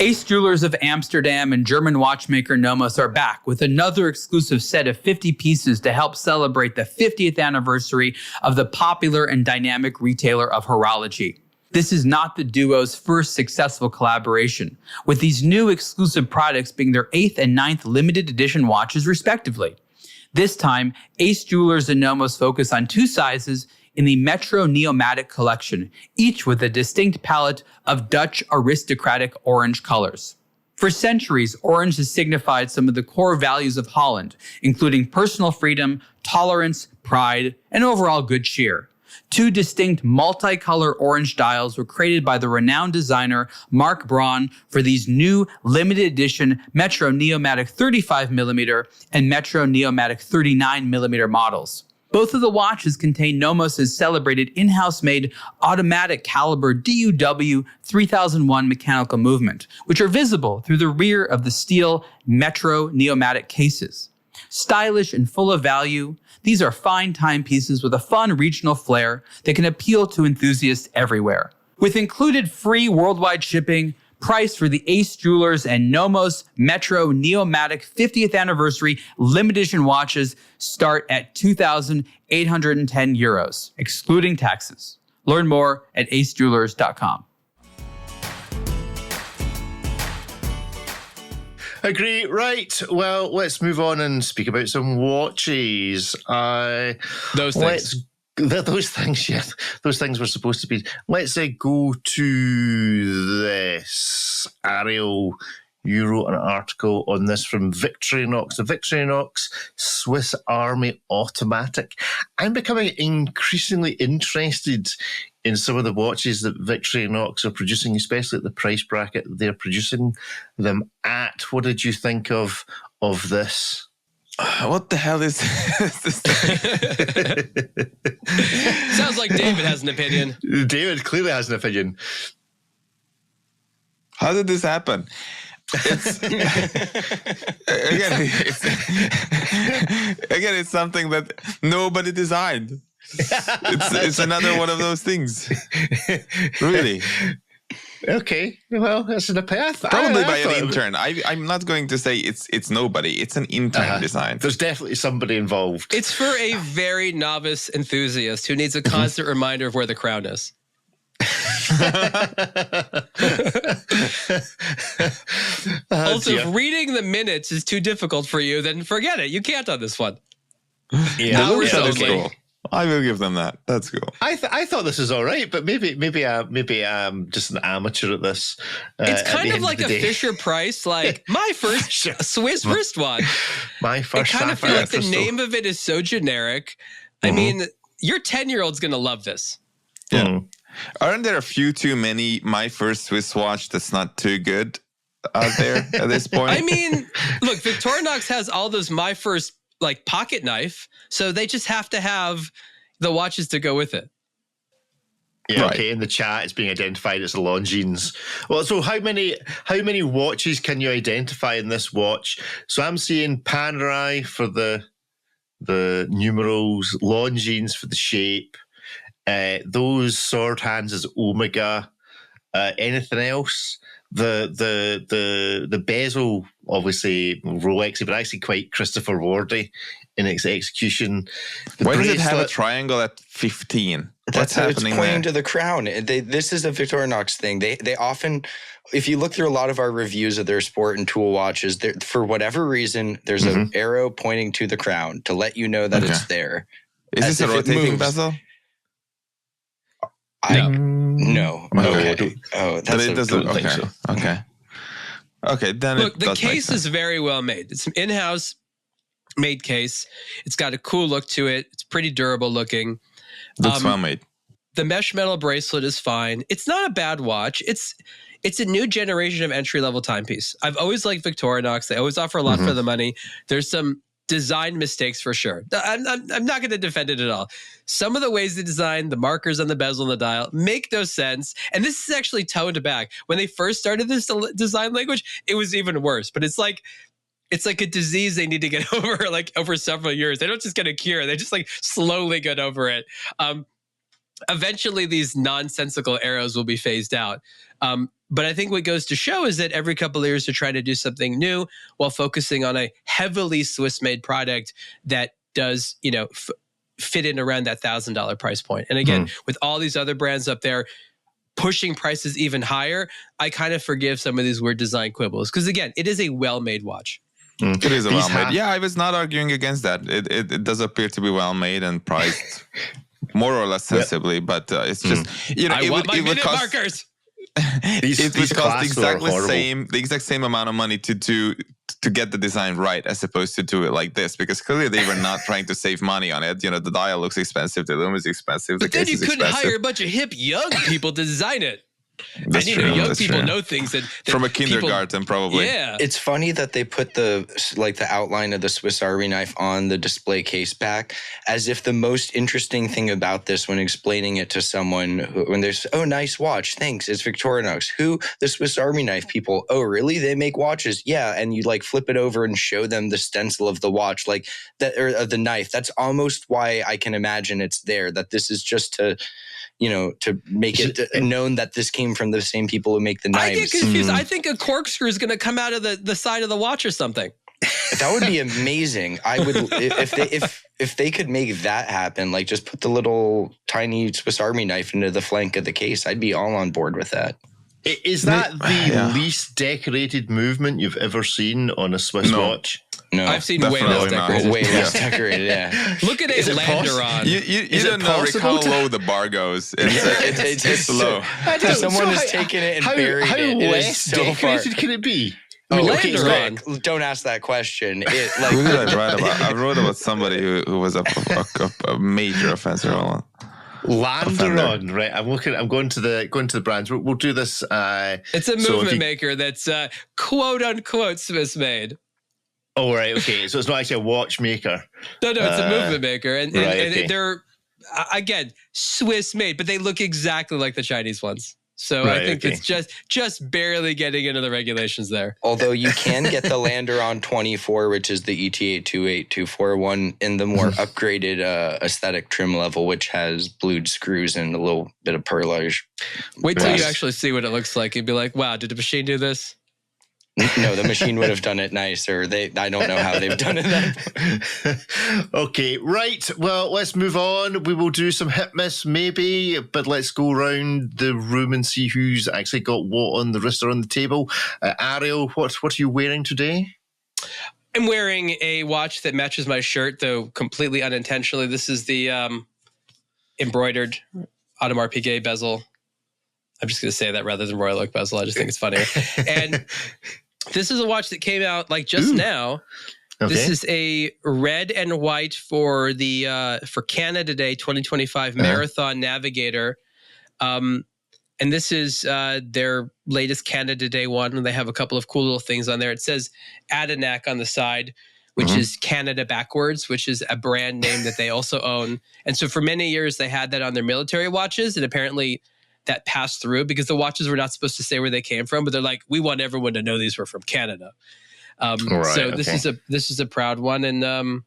S5: Ace Jewelers of Amsterdam and German watchmaker Nomos are back with another exclusive set of 50 pieces to help celebrate the 50th anniversary of the popular and dynamic retailer of horology. This is not the duo's first successful collaboration, with these new exclusive products being their 8th and 9th limited edition watches respectively. This time, Ace Jewelers and Nomos focus on 2 sizes in the Metro Neomatic collection, each with a distinct palette of Dutch aristocratic orange colors. For centuries, orange has signified some of the core values of Holland, including personal freedom, tolerance, pride, and overall good cheer. 2 distinct multicolor orange dials were created by the renowned designer Mark Braun for these new limited edition Metro Neomatic 35mm and Metro Neomatic 39mm models. Both of the watches contain Nomos' celebrated in-house made automatic caliber DUW 3001 mechanical movement, which are visible through the rear of the steel Metro Neomatic cases. Stylish and full of value, these are fine timepieces with a fun regional flair that can appeal to enthusiasts everywhere. With included free worldwide shipping, price for the Ace Jewelers and Nomos Metro Neomatic 50th anniversary limited edition watches start at €2,810, excluding taxes. Learn more at acejewelers.com.
S3: Agree. Right. Well, let's move on and speak about some watches.
S4: Those things.
S3: Those things, yeah. Those things were supposed to be. Let's go to this. Ariel, you wrote an article on this from Victoriaox. The Victoriaox Swiss Army Automatic. I'm becoming increasingly interested in some of the watches that Victoriaox are producing, especially at the price bracket they're producing them at. What did you think of this?
S2: What the hell is this?
S4: Sounds like David has an opinion.
S3: David clearly has an opinion.
S2: How did this happen? It's something that nobody designed. It's another one of those things. Really.
S3: Okay, well, that's an opinion.
S2: Probably by an intern. I'm not going to say it's nobody. It's an intern design.
S3: There's definitely somebody involved.
S4: It's for a very novice enthusiast who needs a constant reminder of where the crown is. Also, if reading the minutes is too difficult for you, then forget it. You can't on this one.
S3: Yeah,
S2: Hours only. Cool. I will give them that. That's cool.
S3: I thought this was all right, but maybe I'm just an amateur at this.
S4: It's kind of like a Fisher Price, like my first Swiss wristwatch.
S3: My first.
S4: I kind of feel like the name of it is so generic. I mean, your 10-year-old's going to love this.
S2: Yeah. Aren't there a few too many my first Swiss watch that's not too good out there at this point?
S4: I mean, look, Victoriaox has all those my first like pocket knife, so they just have to have the watches to go with it.
S3: Yeah, right. Okay. In the chat, it's being identified as the Longines. Well, so how many watches can you identify in this watch? So I'm seeing Panerai for the numerals, Longines for the shape. Those sword hands is Omega. Anything else? The bezel, obviously Rolexy, but actually quite Christopher Wardy in its execution.
S2: Why does it have a triangle at 15? What's happening
S1: it's pointing
S2: there?
S1: to the crown. This is a Victoriaox thing. They often, if you look through a lot of our reviews of their sport and tool watches, for whatever reason, there's an arrow pointing to the crown to let you know that it's there.
S2: Is this a rotating bezel?
S1: No. Okay. Oh, that's
S2: it doesn't. Okay. So. Okay. Then
S4: look, the case is very well made. It's an in-house made case. It's got a cool look to it. It's pretty durable looking.
S2: Looks well made.
S4: The mesh metal bracelet is fine. It's not a bad watch. It's a new generation of entry-level timepiece. I've always liked Victoriaox. They always offer a lot for the money. There's some design mistakes for sure. I'm not going to defend it at all. Some of the ways they design the markers on the bezel and the dial make no sense. And this is actually toned back. When they first started this design language, it was even worse. But it's like a disease they need to get over, like over several years. They don't just get a cure. They just like slowly get over it. Eventually, these nonsensical arrows will be phased out. But I think what goes to show is that every couple of years they're trying to do something new while focusing on a heavily Swiss-made product that does, fit in around that $1,000 price point. And again, with all these other brands up there pushing prices even higher, I kind of forgive some of these weird design quibbles. Because again, it is a well-made watch.
S2: It is a well-made. Yeah, I was not arguing against that. It does appear to be well-made and priced more or less sensibly, but it's just,
S4: I want my minute markers.
S2: It would cost the exact same amount of money to get the design right as opposed to do it like this, because clearly they were not trying to save money on it. The dial looks expensive, the lume is expensive,
S4: but then you couldn't hire a bunch of hip young people to design it.
S2: That's true.
S4: Young people know things that
S2: from a kindergarten, probably.
S4: Yeah,
S1: it's funny that they put the outline of the Swiss Army knife on the display case back, as if the most interesting thing about this, when explaining it to someone, when there's nice watch, thanks, it's Victoriaox. Who? The Swiss Army knife people. Oh, really? They make watches? Yeah, and you flip it over and show them the stencil of the watch, like that, or of the knife. That's almost why I can imagine it's there. That this is just to make it known that this came from the same people who make the knives.
S4: I get confused. I think a corkscrew is going to come out of the side of the watch or something.
S1: That would be amazing. I would if they could make that happen. Like just put the little tiny Swiss Army knife into the flank of the case. I'd be all on board with that.
S3: Is that the least decorated movement you've ever seen on a Swiss watch?
S1: No,
S4: I've seen way less decorated.
S1: Way less decorated, yeah.
S4: Look at a Landeron.
S2: You don't know how low the bar goes. It's low.
S1: Someone has taken it and buried it.
S3: How less decorated can it be?
S1: Landeron. Don't ask that question.
S2: Who did I write about? I wrote about somebody who was a major offender.
S3: Landeron, right? I'm going to the brands. We'll do this.
S4: It's a movement maker that's quote unquote Swiss made.
S3: Oh, right. Okay. So it's not actually a watchmaker.
S4: No, it's a movement maker. And they're, again, Swiss made, but they look exactly like the Chinese ones. So I think it's just barely getting into the regulations there.
S1: Although you can get the Landeron 24, which is the ETA28241, in the more upgraded aesthetic trim level, which has blued screws and a little bit of perlage.
S4: Wait till you actually see what it looks like. You'd be like, wow, did the machine do this?
S1: No, the machine would have done it nicer. I don't know how they've done it.
S3: Okay, right. Well, let's move on. We will do some hit miss maybe, but let's go around the room and see who's actually got what on the wrist or on the table. Ariel, what are you wearing today?
S4: I'm wearing a watch that matches my shirt, though completely unintentionally. This is the embroidered Otto RPK bezel. I'm just going to say that rather than Royal Oak bezel. I just think it's funnier. And this is a watch that came out like just now.
S3: Okay.
S4: This is a red and white for the for Canada Day 2025 Marathon Navigator. And this is their latest Canada Day one. And they have a couple of cool little things on there. It says Adinak on the side, which is Canada backwards, which is a brand name that they also own. And so for many years, they had that on their military watches. And apparently that passed through because the watches were not supposed to say where they came from. But they're like, we want everyone to know these were from Canada. So this is a proud one. And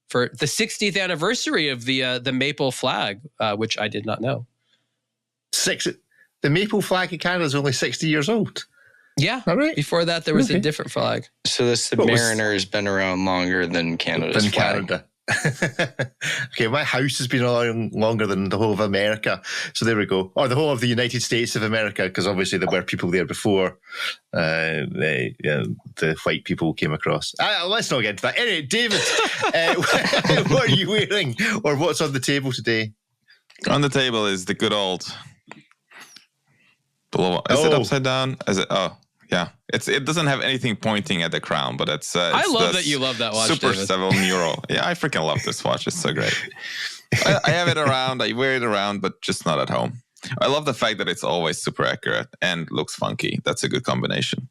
S4: for the 60th anniversary of the maple flag, which I did not know.
S3: The maple flag in Canada is only 60 years old.
S4: Yeah.
S3: All right.
S4: Before that, there was a different flag.
S1: So the Submariner has been around longer than Canada's flag.
S3: Canada. Okay, my house has been around longer than the whole of America. So there we go. Or the whole of the United States of America, because obviously there were people there before the white people came across. Let's not get into that. Anyway, David, what are you wearing? Or what's on the table today?
S2: On the table is the good old... Is it upside down? Is it? Oh, yeah. It doesn't have anything pointing at the crown, but it's
S4: I love that you love that watch,
S2: Super
S4: David.
S2: 7 Euro. Yeah, I freaking love this watch. It's so great. I have it around. I wear it around, but just not at home. I love the fact that it's always super accurate and looks funky. That's a good combination.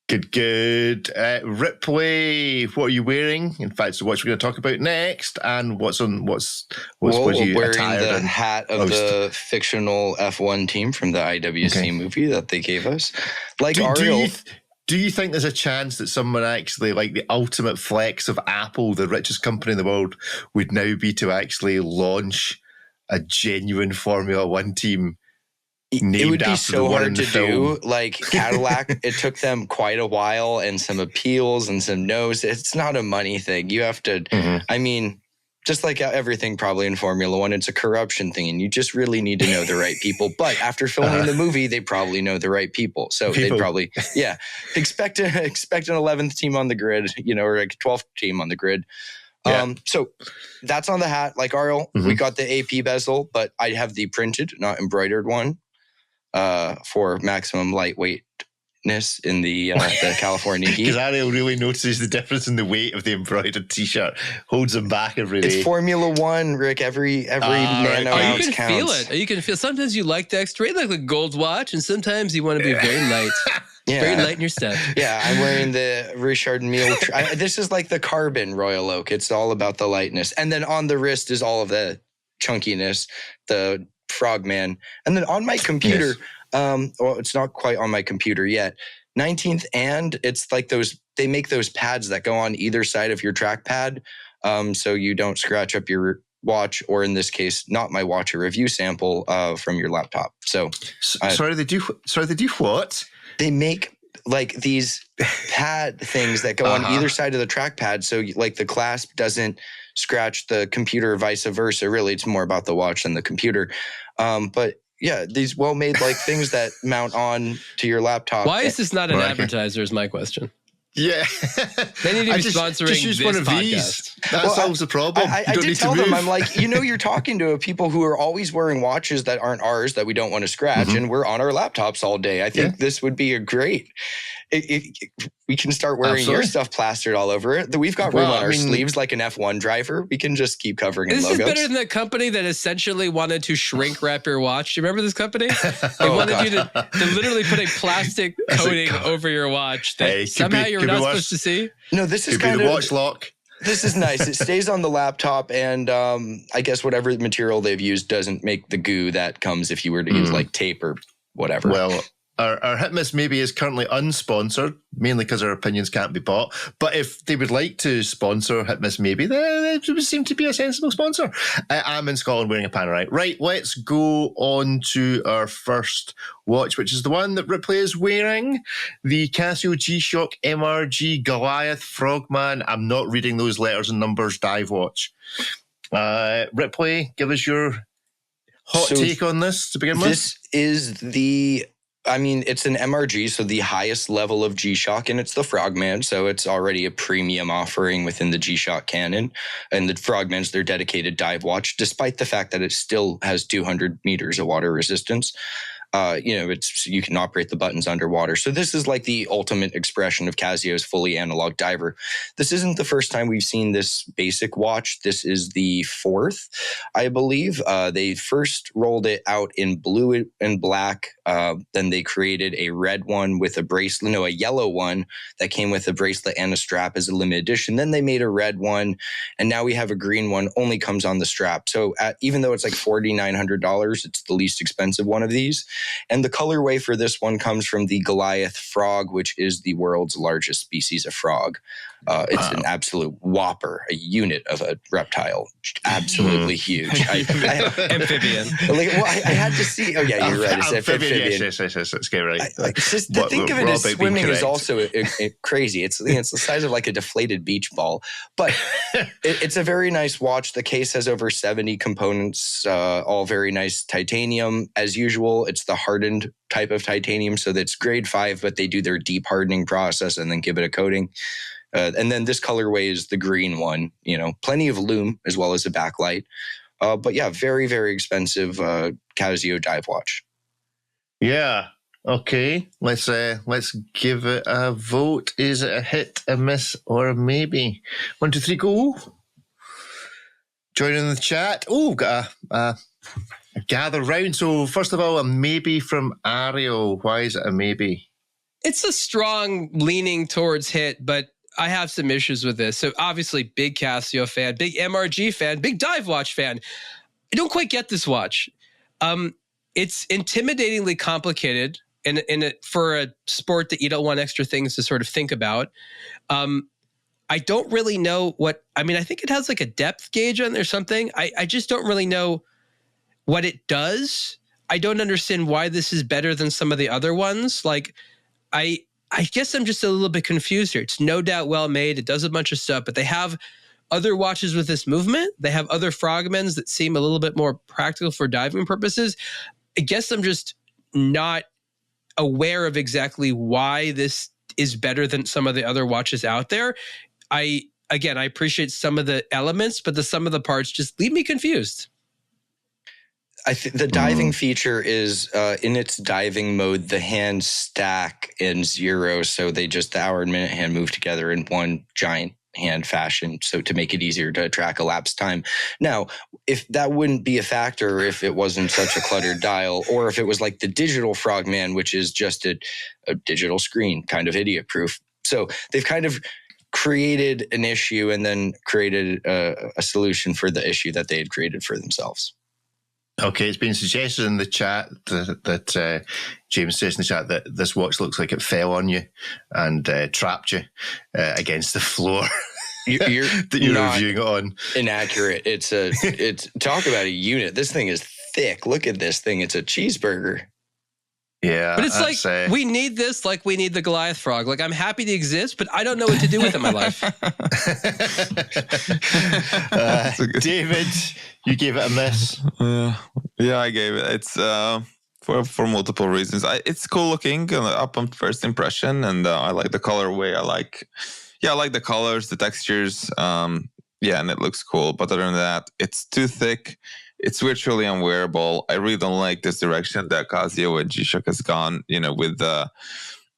S3: Good. Ripley, what are you wearing? In fact, it's the watch we're going to talk about next. And what's you
S1: wearing
S3: attired
S1: the
S3: in?
S1: hat of the fictional F1 team from the IWC movie that they gave us. Like Ariel.
S3: Do you think there's a chance that someone actually, like the ultimate flex of Apple, the richest company in the world, would now be to actually launch a genuine Formula One team?
S1: It would be so hard to do. Like Cadillac, it took them quite a while and some appeals and some no's. It's not a money thing. You have to, I mean, just like everything probably in Formula One, it's a corruption thing and you just really need to know the right people. But after filming the movie, they probably know the right people. So they'd probably, expect an 11th team on the grid, or like 12th team on the grid. Yeah. So that's on the hat. Like Ariel, we got the AP bezel, but I have the printed, not embroidered one. For maximum lightweightness in the California heat.
S3: Because Ariel really notices the difference in the weight of the embroidered t-shirt. Holds him back every day.
S1: It's Formula One, Rick. Every nano ounce counts.
S4: Feel it. You can feel. Sometimes you like the extra weight, like the gold watch, and sometimes you want to be very light. Very light in your step. Yeah,
S1: I'm wearing the Richard Mille. This is like the carbon Royal Oak. It's all about the lightness. And then on the wrist is all of the chunkiness, the Frogman. And then on my computer, it's not quite on my computer yet. 19th, and it's like they make those pads that go on either side of your trackpad, so you don't scratch up your watch, or in this case, not my watch, a review sample from your laptop. So,
S3: they do what?
S1: They make like these pad things that go on either side of the trackpad, so like the clasp doesn't scratch the computer, or vice versa. Really, it's more about the watch than the computer. But yeah, these well-made like things that mount on to your laptop.
S4: Why is this not an advertiser? Is my question.
S3: Yeah,
S4: they need to be sponsoring
S3: just use
S4: this
S3: one of
S4: podcast.
S3: These. That solves the problem.
S1: I did tell them, I'm like, you're talking to people who are always wearing watches that aren't ours that we don't want to scratch, and we're on our laptops all day. I think this would be a great. We can start wearing your stuff plastered all over it. We've got room on our sleeves like an F1 driver. We can just keep covering in logos.
S4: This is better than the company that essentially wanted to shrink wrap your watch. Do you remember this company? They wanted you to literally put a plastic coating over your watch that somehow you're not supposed to see.
S1: No, this is kind
S3: of the watch lock.
S1: This is nice. It stays on the laptop, and I guess whatever material they've used doesn't make the goo that comes if you were to use like tape or whatever.
S3: Well, our Hit Miss Maybe is currently unsponsored, mainly because our opinions can't be bought. But if they would like to sponsor Hit Miss Maybe, then it would seem to be a sensible sponsor. I'm in Scotland wearing a Panerai. Right, let's go on to our first watch, which is the one that Ripley is wearing, the Casio G-Shock MRG Goliath Frogman. I'm not reading those letters and numbers dive watch. Ripley, give us your hot take on this to begin with.
S1: This is the I mean, it's an MRG, so the highest level of G-Shock, and it's the Frogman, so it's already a premium offering within the G-Shock canon. And the Frogman's their dedicated dive watch, despite the fact that it still has 200 meters of water resistance. You can operate the buttons underwater. So this is like the ultimate expression of Casio's fully analog diver. This isn't the first time we've seen this basic watch. This is the fourth, I believe. They first rolled it out in blue and black. Then they created a red one with a yellow one that came with a bracelet and a strap as a limited edition. Then they made a red one, and now we have a green one, only comes on the strap. So even though it's like $4,900, it's the least expensive one of these. And the colorway for this one comes from the Goliath frog, which is the world's largest species of frog. It's an absolute whopper, a unit of a reptile, absolutely huge.
S4: Amphibian.
S1: I had to see. Oh yeah, you're right. It's amphibian.
S3: Yes, let's get right.
S1: Just to think of it as swimming is also crazy. It's the size of like a deflated beach ball, but it's a very nice watch. The case has over 70 components, all very nice titanium as usual. It's the hardened type of titanium, so that's grade 5, but they do their deep hardening process and then give it a coating. And then this colorway is the green one, plenty of lume as well as a backlight. But yeah, very, very expensive Casio dive watch.
S3: Yeah. Okay. Let's give it a vote. Is it a hit, a miss, or a maybe? 1, 2, 3, go. Join in the chat. Oh, got a gather round. So first of all, a maybe from Ariel. Why is it a maybe?
S4: It's a strong leaning towards hit, but I have some issues with this. So obviously, big Casio fan, big MRG fan, big dive watch fan. I don't quite get this watch. It's intimidatingly complicated for a sport that you don't want extra things to sort of think about. I don't really know I think it has like a depth gauge on there or something. I just don't really know what it does. I don't understand why this is better than some of the other ones. Like, I guess I'm just a little bit confused here. It's no doubt well made. It does a bunch of stuff, but they have other watches with this movement. They have other Frogmans that seem a little bit more practical for diving purposes. I guess I'm just not aware of exactly why this is better than some of the other watches out there. I appreciate some of the elements, but the sum of the parts just leave me confused.
S1: I think the diving feature is in its diving mode, the hands stack in 0. So the hour and minute hand move together in one giant hand fashion. So to make it easier to track elapsed time. Now, if that wouldn't be a factor, if it wasn't such a cluttered dial, or if it was like the digital Frogman, which is just a digital screen, kind of idiot proof. So they've kind of created an issue and then created a solution for the issue that they had created for themselves.
S3: Okay, it's been suggested in the chat that James says in the chat that this watch looks like it fell on you and trapped you against the floor.
S1: You're
S3: that you're reviewing it on.
S1: Inaccurate. It's talk about a unit. This thing is thick. Look at this thing. It's a cheeseburger.
S3: Yeah,
S4: but it's like we need this, like we need the Goliath frog. Like I'm happy to exist, but I don't know what to do with it in my life.
S3: David, you gave it a miss.
S2: Yeah, I gave it. It's for multiple reasons. It's cool looking up on first impression, and I like the colorway. I like the colors, the textures. And it looks cool. But other than that, it's too thick. It's virtually unwearable. I really don't like this direction that Casio and G-Shock has gone, with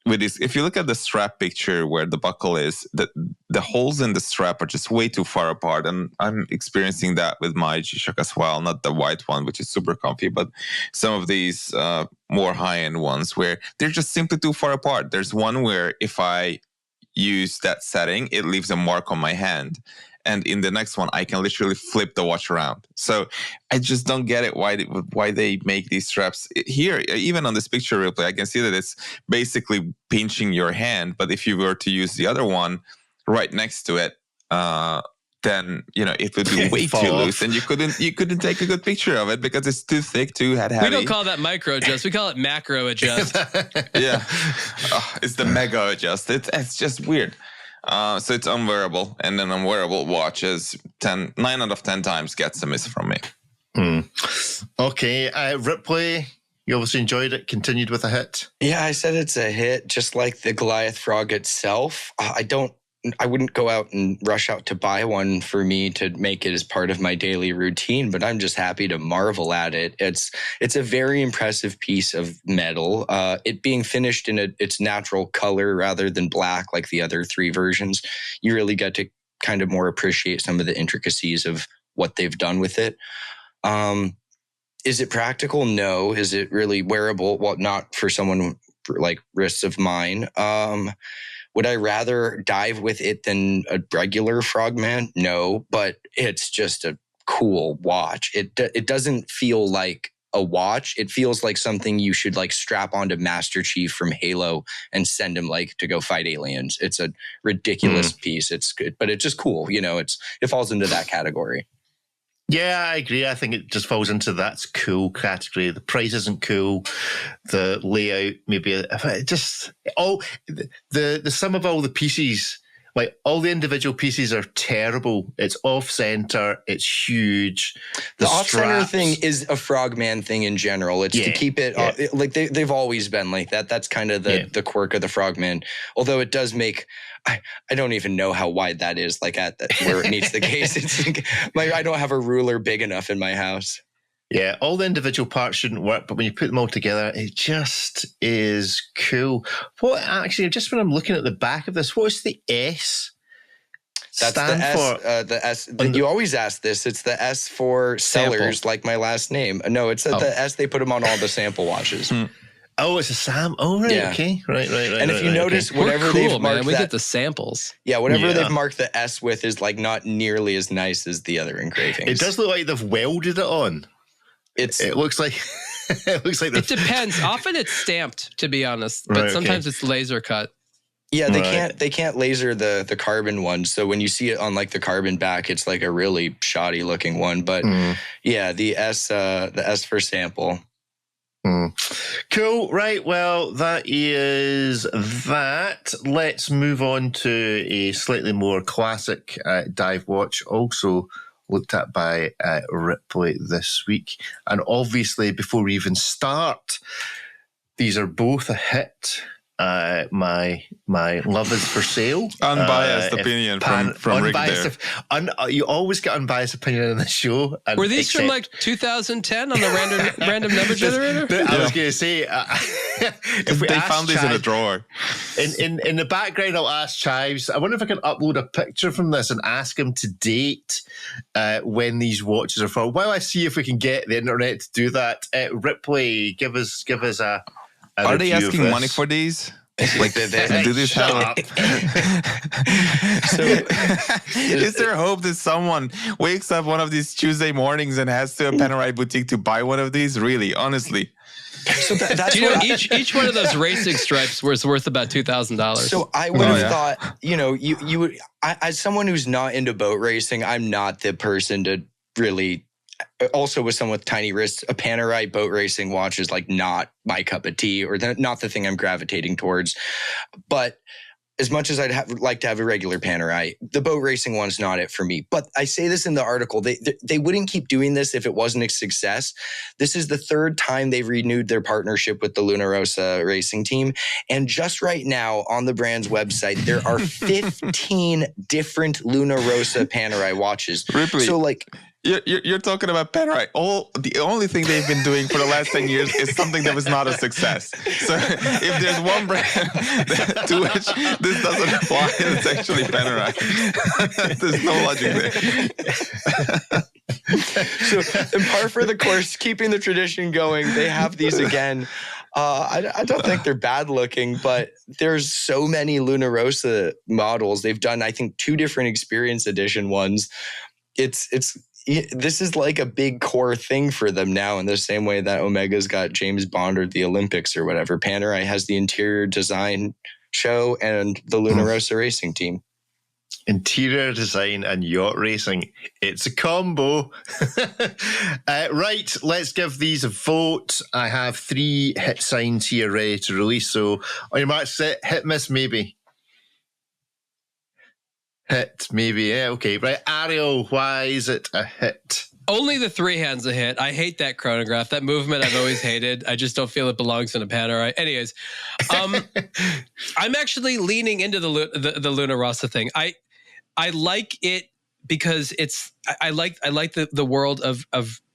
S2: this. If you look at the strap picture where the buckle is, the holes in the strap are just way too far apart. And I'm experiencing that with my G-Shock as well. Not the white one, which is super comfy, but some of these more high-end ones where they're just simply too far apart. There's one where if I use that setting, it leaves a mark on my hand. And in the next one, I can literally flip the watch around. So I just don't get it why they make these straps. Here, even on this picture replay, I can see that it's basically pinching your hand. But if you were to use the other one right next to it, then it would be way too loose, and you couldn't take a good picture of it because it's too thick, too heavy.
S4: We don't call that micro adjust. We call it macro adjust.
S2: Yeah, it's the mega adjust. It's just weird. So it's unwearable, and an unwearable watch is 9 out of 10 times gets a miss from me.
S3: Okay, Ripley, You obviously enjoyed it, continued with a hit.
S1: Yeah, I said it's a hit, just like the Goliath frog itself. I wouldn't go out and rush out to buy one for me to make it as part of my daily routine, but I'm just happy to marvel at it. It's a very impressive piece of metal. It being finished in its natural color rather than black like the other three versions, you really get to kind of more appreciate some of the intricacies of what they've done with it. Is it practical? No. Is it really wearable? Well, not for someone like wrists of mine. Would I rather dive with it than a regular Frogman? No, but it's just a cool watch. It doesn't feel like a watch. It feels like something you should like strap onto Master Chief from Halo and send him like to go fight aliens. It's a ridiculous piece. It's good, but it's just cool. You know, it falls into that category.
S3: Yeah, I agree. I think it just falls into that's cool category. The price isn't cool. The layout, maybe just the sum of all the pieces, like all the individual pieces are terrible. It's off center. It's huge.
S1: The off center thing is a Frogman thing in general. It's to keep it like they've always been like that. That's kind of the quirk of the Frogman. Although it does make. I don't even know how wide that is, like at where it meets the case. It's like, I don't have a ruler big enough in my house.
S3: Yeah, all the individual parts shouldn't work, but when you put them all together, it just is cool. What actually, just when I'm looking at the back of this, what's the S?
S1: That's stand for? The S. You always ask this. It's the S for sellers, like my last name. No, it's the S. They put them on all the sample watches.
S3: Oh, it's a Sam. Oh, right. Yeah. Okay. Right.
S1: And if you notice, whatever they've marked,
S4: we get the samples.
S1: Yeah, whatever they've marked the S with is like not nearly as nice as the other engravings.
S3: It does look like they've welded it on. It looks like
S4: it depends. Often it's stamped, to be honest, but sometimes it's laser cut.
S1: Yeah, they can't laser the carbon one. So when you see it on like the carbon back, it's like a really shoddy looking one. But yeah, the S for sample.
S3: Cool. Right. Well, that is that. Let's move on to a slightly more classic dive watch, also looked at by Ripley this week. And obviously, before we even start, these are both a hit. My love is for sale.
S2: Unbiased opinion from Rick there.
S3: You always get unbiased opinion on the show.
S4: Were these from like 2010 on the random number generator?
S3: I was going to say, if
S2: they found these in a drawer.
S3: In the background, I'll ask Chives. I wonder if I can upload a picture from this and ask him to date when these watches are for. While I see if we can get the internet to do that, Ripley, give us a.
S2: Are they asking money for these? Like, do this have? So, is there hope that someone wakes up one of these Tuesday mornings and has to a Panerai boutique to buy one of these? Really, honestly.
S4: So that's each one of those racing stripes was worth about $2,000.
S1: So I would have thought, you would. As someone who's not into boat racing, I'm not the person to really. Also, with someone with tiny wrists, a Panerai boat racing watch is like not my cup of tea, or not the thing I'm gravitating towards. But as much as I'd like to have a regular Panerai, the boat racing one's not it for me. But I say this in the article, they wouldn't keep doing this if it wasn't a success. This is the third time they've renewed their partnership with the Luna Rossa racing team. And just right now on the brand's website, there are 15 different Luna Rossa Panerai watches.
S2: Ripley.
S1: So like...
S2: You're talking about Panerai. The only thing they've been doing for the last 10 years is something that was not a success. So if there's one brand to which this doesn't apply, it's actually Panerai. There's no logic there.
S1: So in par for the course, keeping the tradition going, they have these again. I don't think they're bad looking, but there's so many Luna Rossa models. They've done, I think, 2 different Experience Edition ones. This is like a big core thing for them now, in the same way that Omega's got James Bond or the Olympics or whatever. Panerai has the interior design show and the Luna Rossa racing team.
S3: Interior design and yacht racing. It's a combo. Right, let's give these a vote. I have 3 hit signs here ready to release. So on your mark, set, hit, miss, maybe. Hit, maybe, yeah, okay. Right, Ariel, why is it a hit?
S4: Only the three hands a hit. I hate that chronograph. That movement I've always hated. I just don't feel it belongs in a Panerai. Anyways, I'm actually leaning into the Luna Rossa thing. I like it because I like the world of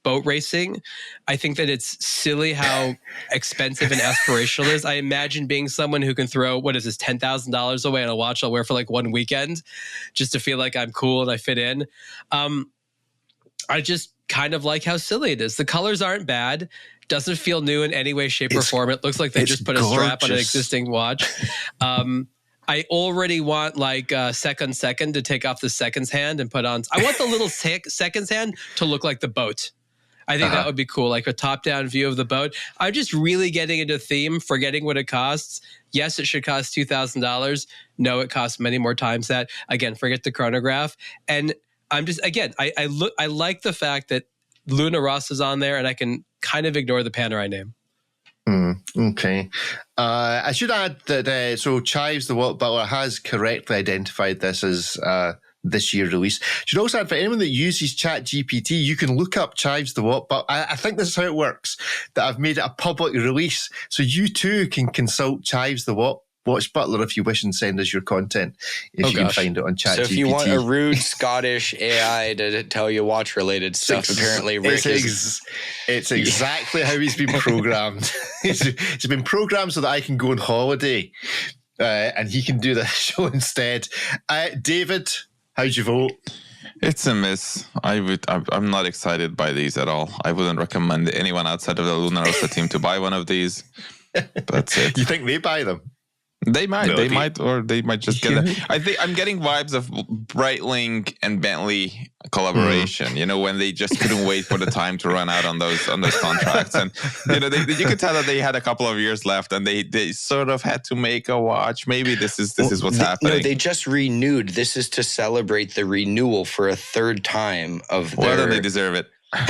S4: boat racing. I think that it's silly how expensive and aspirational it is. I imagine being someone who can throw, what is this, $10,000 away on a watch I'll wear for like one weekend just to feel like I'm cool and I fit in. I just kind of like how silly it is. The colors aren't bad. Doesn't feel new in any way, shape, or form. It looks like they just put a strap on an existing watch. I already want like second to take off the seconds hand and put on. I want the little seconds hand to look like the boat. I think that would be cool, like a top-down view of the boat. I'm just really getting into theme, forgetting what it costs. Yes, it should cost $2,000. No, it costs many more times that. Again, forget the chronograph. And I'm just, again, I like the fact that Luna Rossa is on there and I can kind of ignore the Panerai name.
S3: Okay. I should add that so Chives, the Watt Butler, has correctly identified this as this year release. Should also add, for anyone that uses ChatGPT, you can look up Chives the Watt Butler. I think this is how it works, that I've made it a public release. So you too can consult Chives the Watch Butler if you wish and send us your content if you can find it on ChatGPT.
S1: So if you want a rude Scottish AI to tell you watch related stuff, apparently Rick
S3: it's exactly how he's been programmed. It's been programmed so that I can go on holiday and he can do the show instead. David, how'd you vote?
S2: It's a miss. I'm not excited by these at all. I wouldn't recommend anyone outside of the Luna Rossa team to buy one of these. That's it.
S3: You think they buy them?
S2: They might, or they might just get it. I think I'm getting vibes of Breitling and Bentley collaboration. You know, when they just couldn't wait for the time to run out on those contracts, and you know, you could tell that they had a couple of years left, and they sort of had to make a watch. Maybe this is what's happening.
S1: No, they just renewed. This is to celebrate the renewal for a third time of their.
S2: Well, then they deserve it.
S4: Look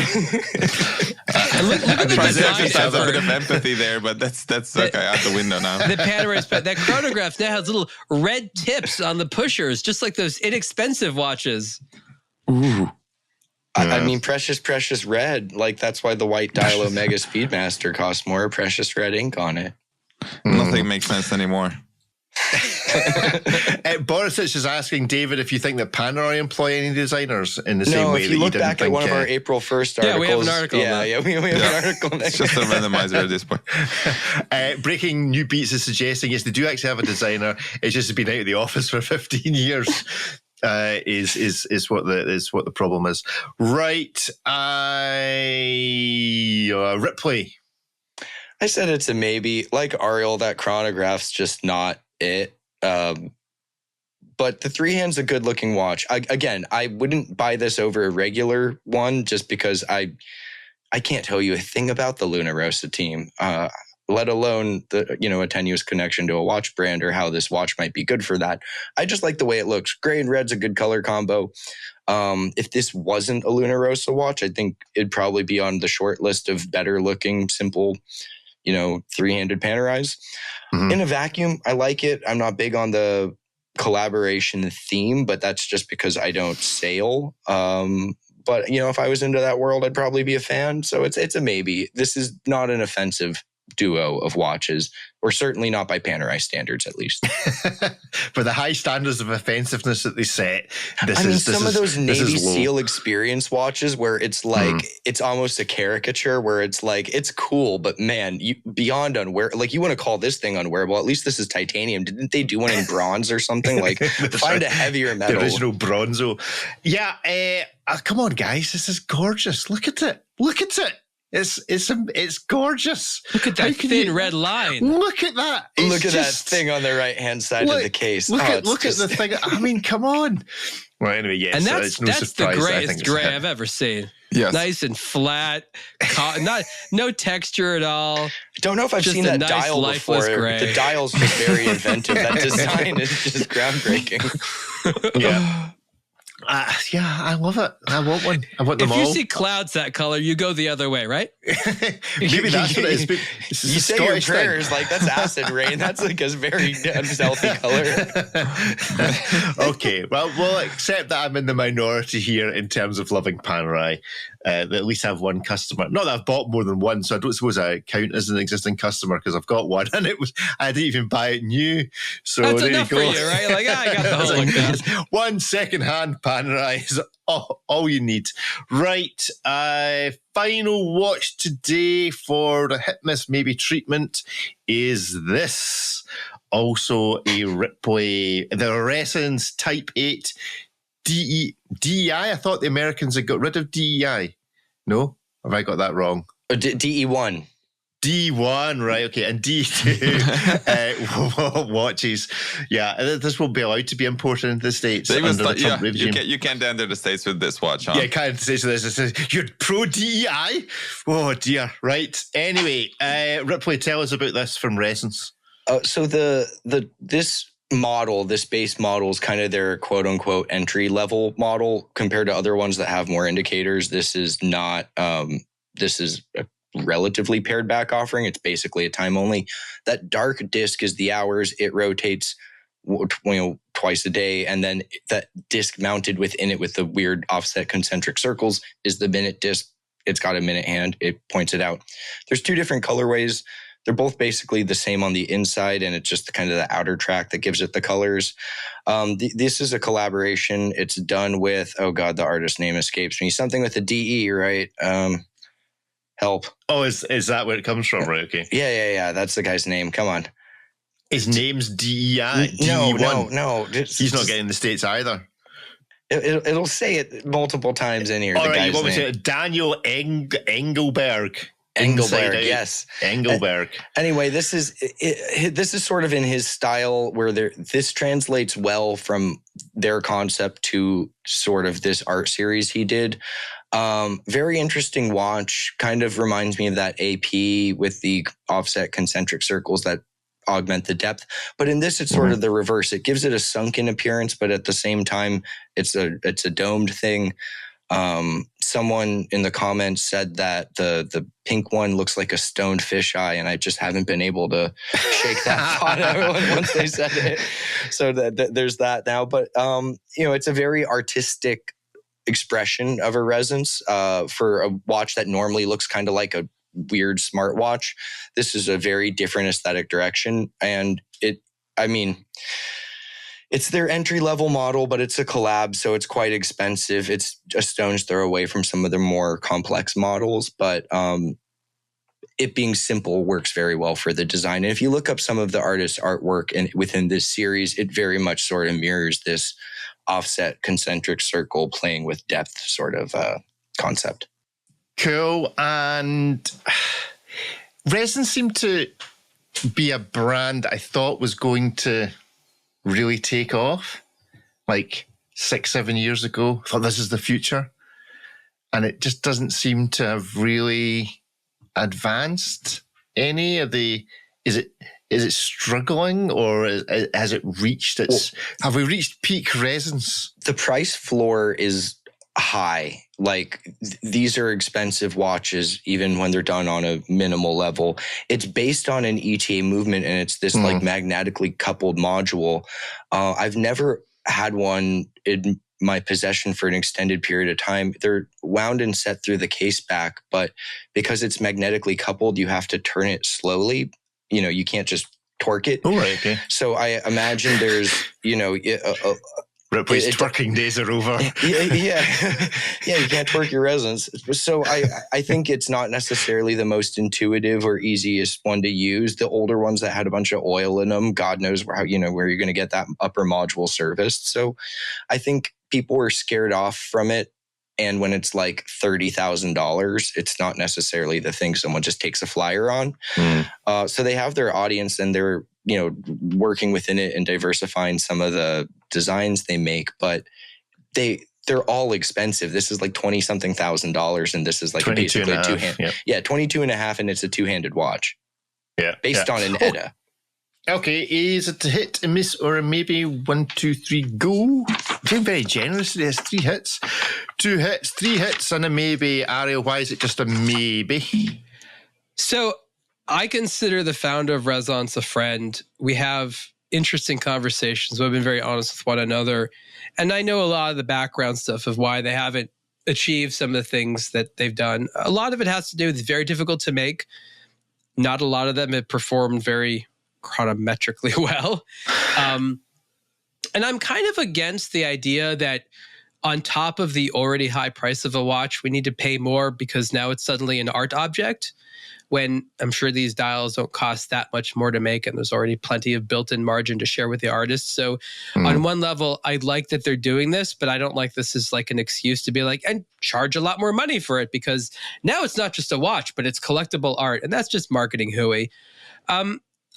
S4: at the design
S2: a bit of empathy there, but that's okay, out the window now.
S4: The Panerai, that chronograph now has little red tips on the pushers, just like those inexpensive watches.
S1: Ooh. I mean, precious red. Like, that's why the white dial Omega Speedmaster costs more. Precious red ink on it.
S2: Nothing makes sense anymore.
S3: Borisic is asking David if you think that Panerai employ any designers in the same way that
S1: if you look back at one of our April 1st articles.
S4: Yeah, we have an article.
S1: We have an article.
S2: It's just a randomizer at this point.
S3: Breaking New Beats is suggesting, yes, they do actually have a designer. It's just been out of the office for 15 years. Is what the problem is. Right. Ripley.
S1: I said it's a maybe. Like Ariel, that chronograph's just not it. But the three hand's a good looking watch. I wouldn't buy this over a regular one just because I can't tell you a thing about the Luna Rossa team, let alone a tenuous connection to a watch brand or how this watch might be good for that. I just like the way it looks. Gray and red's a good color combo. If this wasn't a Luna Rossa watch, I think it'd probably be on the short list of better looking, simple, three-handed Panerais. Mm-hmm. In a vacuum, I like it. I'm not big on the collaboration theme, but that's just because I don't sail. But if I was into that world, I'd probably be a fan. So it's a maybe. This is not an offensive duo of watches, or certainly not by Panerai standards, at least.
S3: For the high standards of offensiveness that they set,
S1: some of those Navy SEAL experience watches where it's like, it's almost a caricature where it's like, it's cool, but man, beyond unwearable, like you want to call this thing unwearable, at least this is titanium. Didn't they do one in bronze or something? Like find a heavier metal.
S3: The original bronzo. Yeah, come on guys, this is gorgeous. Look at it. It's gorgeous.
S4: Look at that thin red line.
S3: Look at that.
S1: Look at that thing on the right hand side of the case.
S3: Look at the thing. I mean, come on. Well, anyway, yes.
S4: And that's the grayest gray I've ever seen.
S2: Yes.
S4: Nice and flat. No texture at all.
S1: Don't know if I've seen that dial before.
S4: Gray.
S1: The dial's just very inventive. That design is just groundbreaking.
S3: Yeah. Yeah, I love it. I want one. I want them
S4: If
S3: all.
S4: you see clouds that color, you go the other way, right?
S3: Maybe that's what it is. It's
S1: You
S3: a
S1: say your
S3: Scottish thing.
S1: prayers like that's acid rain. That's like a very unhealthy color.
S3: Okay, well, we'll accept that I'm in the minority here in terms of loving Panerai. That at least I have one customer. Not that I've bought more than one, so I don't suppose I count as an existing customer because I've got one, and I didn't even buy it new. So
S4: That's
S3: there
S4: enough
S3: you go.
S4: for you, right? Like, I got the whole look down.
S3: One second-hand Panerai is all you need. Right, final watch today for the hit miss maybe treatment is this. Also a Ripley, the Ressence Type 8 DEI. I thought the Americans had got rid of DEI. No? Have I got that wrong?
S1: DE1.
S3: D1, right, okay, and D2 watches. Yeah, this won't be allowed to be imported into the States under the Trump regime.
S2: You can't enter the States with this watch, huh?
S3: Yeah, can't say so. This is you're pro DEI. Oh dear. Right. Anyway, Ripley, tell us about this from Ressence.
S1: So this model, this base model, is kind of their quote unquote entry level model compared to other ones that have more indicators. This is not. This is a relatively pared back offering. It's basically a time only. That dark disc is the hours. It rotates, twice a day, and then that disc mounted within it with the weird offset concentric circles is the minute disc. It's got a minute hand. It points it out. There's two different colorways. They're both basically the same on the inside, and it's just kind of the outer track that gives it the colors. This is a collaboration. It's done with, oh God, the artist name escapes me. Something with a DE, right? Help.
S3: Oh, is that where it comes from? Right, okay.
S1: Yeah. That's the guy's name. Come on.
S3: His name's DEI.
S1: No.
S3: He's not getting the States either.
S1: It'll say it multiple times in here.
S3: All
S1: the
S3: right,
S1: guy's
S3: you want me to
S1: name.
S3: say Daniel Engelberg.
S1: Engelberg, yes.
S3: Engelberg.
S1: Anyway, this is sort of in his style where this translates well from their concept to sort of this art series he did. Very interesting watch. Kind of reminds me of that AP with the offset concentric circles that augment the depth. But in this, it's sort of the reverse. It gives it a sunken appearance, but at the same time, it's a domed thing. Someone in the comments said that the pink one looks like a stoned fisheye, and I just haven't been able to shake that thought out once they said it. So there's that now. But it's a very artistic expression of a Ressence for a watch that normally looks kind of like a weird smartwatch. This is a very different aesthetic direction, and it's their entry-level model, but it's a collab, so it's quite expensive. It's a stone's throw away from some of the more complex models, but it being simple works very well for the design. And if you look up some of the artist's artwork within this series, it very much sort of mirrors this offset concentric circle playing with depth sort of concept.
S3: Cool. And Ressence seemed to be a brand I thought was going to really take off like 6-7 years ago. I thought this is the future, and it just doesn't seem to have really advanced any of the. Is it struggling, or has it reached its? Have we reached peak Ressence?
S1: The price floor is high. Like these are expensive watches, even when they're done on a minimal level. It's based on an ETA movement, and it's this like magnetically coupled module. I've never had one in my possession for an extended period of time. They're wound and set through the case back, but because it's magnetically coupled, you have to turn it slowly. You can't just torque it.
S3: Oh, right, okay.
S1: So I imagine there's,
S3: Ripley's twerking days are over.
S1: Yeah, you can't twerk your Ressence. So I think it's not necessarily the most intuitive or easiest one to use. The older ones that had a bunch of oil in them, God knows where you're going to get that upper module serviced. So I think people were scared off from it. And when it's like $30,000, it's not necessarily the thing someone just takes a flyer on. So they have their audience, and they're working within it and diversifying some of the designs they make, but they're all expensive. This is like $20-something thousand, and this is like basically a two-hand. Yeah, 22 and a half, and it's a two-handed watch.
S3: Yeah,
S1: based on an ETA.
S3: Okay, is it a hit, a miss, or a maybe? 1, 2, 3, go. Being very generous today. It's 3 hits. 2 hits, 3 hits, and a maybe. Ariel, why is it just a maybe?
S4: So I consider the founder of Ressence a friend. We have interesting conversations. We've been very honest with one another. And I know a lot of the background stuff of why they haven't achieved some of the things that they've done. A lot of it has to do with very difficult to make. Not a lot of them have performed very chronometrically well. And I'm kind of against the idea that on top of the already high price of a watch, we need to pay more because now it's suddenly an art object, when I'm sure these dials don't cost that much more to make and there's already plenty of built-in margin to share with the artists. So on one level, I like that they're doing this, but I don't like this as like an excuse to be like, and charge a lot more money for it, because now it's not just a watch, but it's collectible art. And that's just marketing hooey.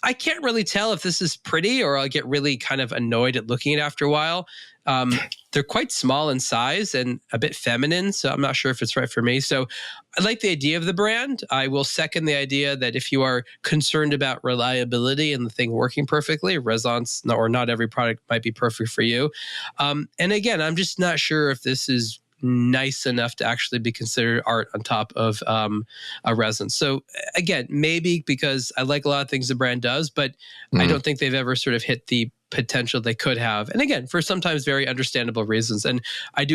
S4: I can't really tell if this is pretty or I'll get really kind of annoyed at looking at it after a while. They're quite small in size and a bit feminine, so I'm not sure if it's right for me. So I like the idea of the brand. I will second the idea that if you are concerned about reliability and the thing working perfectly, Ressence, or not every product might be perfect for you. And again, I'm just not sure if this is nice enough to actually be considered art on top of a Ressence. So again, maybe because I like a lot of things the brand does, but I don't think they've ever sort of hit the potential they could have. And again, for sometimes very understandable reasons. And I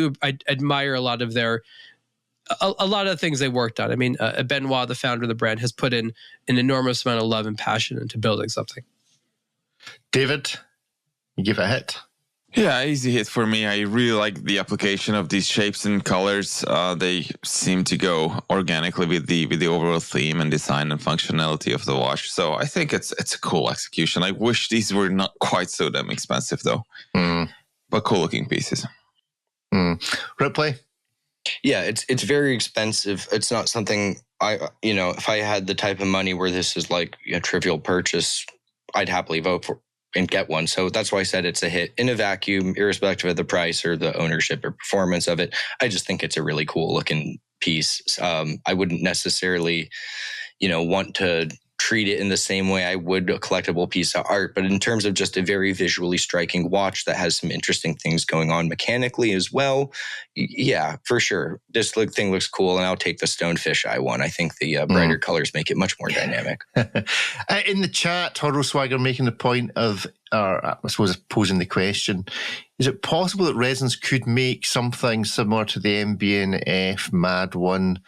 S4: admire a lot of a lot of the things they worked on. I mean, Benoit, the founder of the brand, has put in an enormous amount of love and passion into building something.
S3: David, you give it a hit.
S2: Yeah, easy hit for me. I really like the application of these shapes and colors. They seem to go organically with the overall theme and design and functionality of the watch. So I think it's a cool execution. I wish these were not quite so damn expensive though, but cool looking pieces.
S3: Ripley?
S1: Yeah, it's very expensive. It's not something if I had the type of money where this is like a trivial purchase, I'd happily vote for and get one. So that's why I said it's a hit in a vacuum, irrespective of the price or the ownership or performance of it. I just think it's a really cool looking piece. I wouldn't necessarily, want to treat it in the same way I would a collectible piece of art. But in terms of just a very visually striking watch that has some interesting things going on mechanically as well, yeah, for sure. This thing looks cool, and I'll take the stonefish eye one. I think the brighter colors make it much more dynamic.
S3: In the chat, Horoswagger making the point of, or I suppose posing the question, is it possible that Ressence could make something similar to the MB&F Mad 1,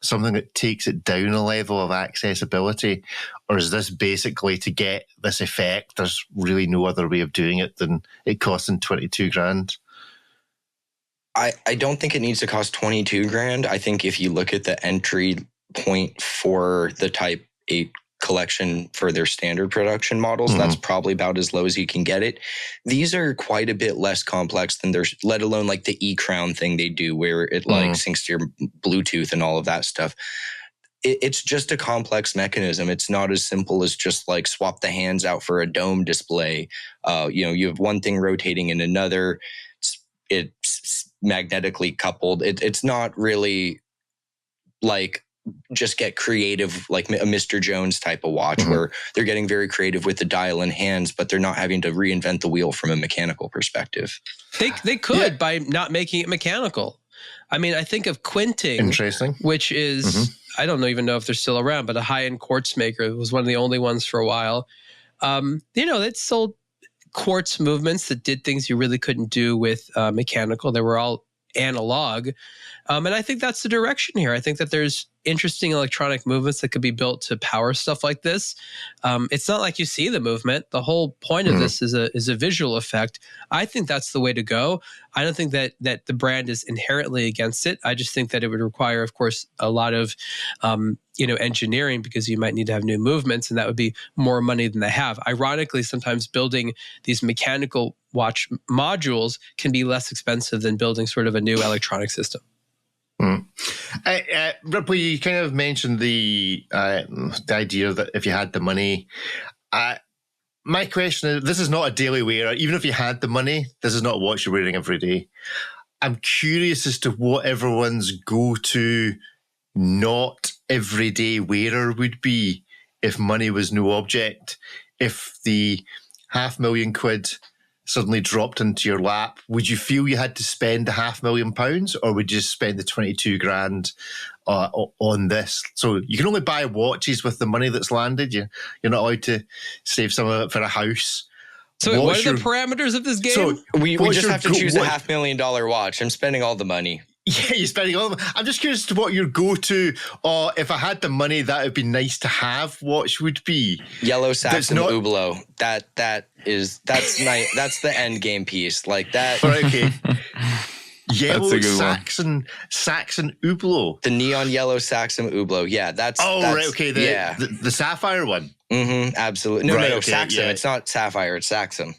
S3: something that takes it down a level of accessibility? Or is this basically to get this effect? There's really no other way of doing it than it costing 22 grand.
S1: I don't think it needs to cost 22 grand. I think if you look at the entry point for the Type 8 collection for their standard production models, that's probably about as low as you can get it. These are quite a bit less complex than there's, let alone like the E-Crown thing they do where it like syncs to your Bluetooth and all of that stuff. It's just a complex mechanism. It's not as simple as just like swap the hands out for a dome display. You have one thing rotating in another. It's magnetically coupled. It's not really like just get creative like a Mr. Jones type of watch where they're getting very creative with the dial and hands, but they're not having to reinvent the wheel from a mechanical perspective.
S4: They could by not making it mechanical. I mean, I think of Quinting,
S3: interesting,
S4: which is I don't even know if they're still around, but a high-end quartz maker. It was one of the only ones for a while. It sold quartz movements that did things you really couldn't do with mechanical. They were all analog. And I think that's the direction here. I think that there's interesting electronic movements that could be built to power stuff like this. It's not like you see the movement. The whole point of this is a visual effect. I think that's the way to go. I don't think that the brand is inherently against it. I just think that it would require, of course, a lot of engineering, because you might need to have new movements, and that would be more money than they have. Ironically, sometimes building these mechanical watch modules can be less expensive than building sort of a new electronic system.
S3: Ripley, you kind of mentioned the idea that if you had the money, my question is, this is not a daily wearer. Even if you had the money, this is not a watch you're wearing every day. I'm curious as to what everyone's go-to not everyday wearer would be if money was no object. If the £500,000 suddenly dropped into your lap, would you feel you had to spend the £500,000, or would you just spend the 22 grand on this? So you can only buy watches with the money that's landed. You're not allowed to save some of it for a house.
S4: So what are the parameters of this game?
S3: So
S1: we just have to choose a $500,000 watch. I'm spending all the money.
S3: Yeah, you're spending all of it. I'm just curious to what your go-to, or if I had the money, that would be nice to have watch would be.
S1: Yellow Saxon Hublot. That's nice. That's the end game piece. Like that.
S3: Right, okay. Yellow Saxon Hublot.
S1: The neon yellow Saxon Hublot. Yeah, that's.
S3: Right, okay. The sapphire one.
S1: Mm-hmm. Absolutely. No,
S3: okay,
S1: Saxon. Yeah. It's not sapphire. It's Saxon.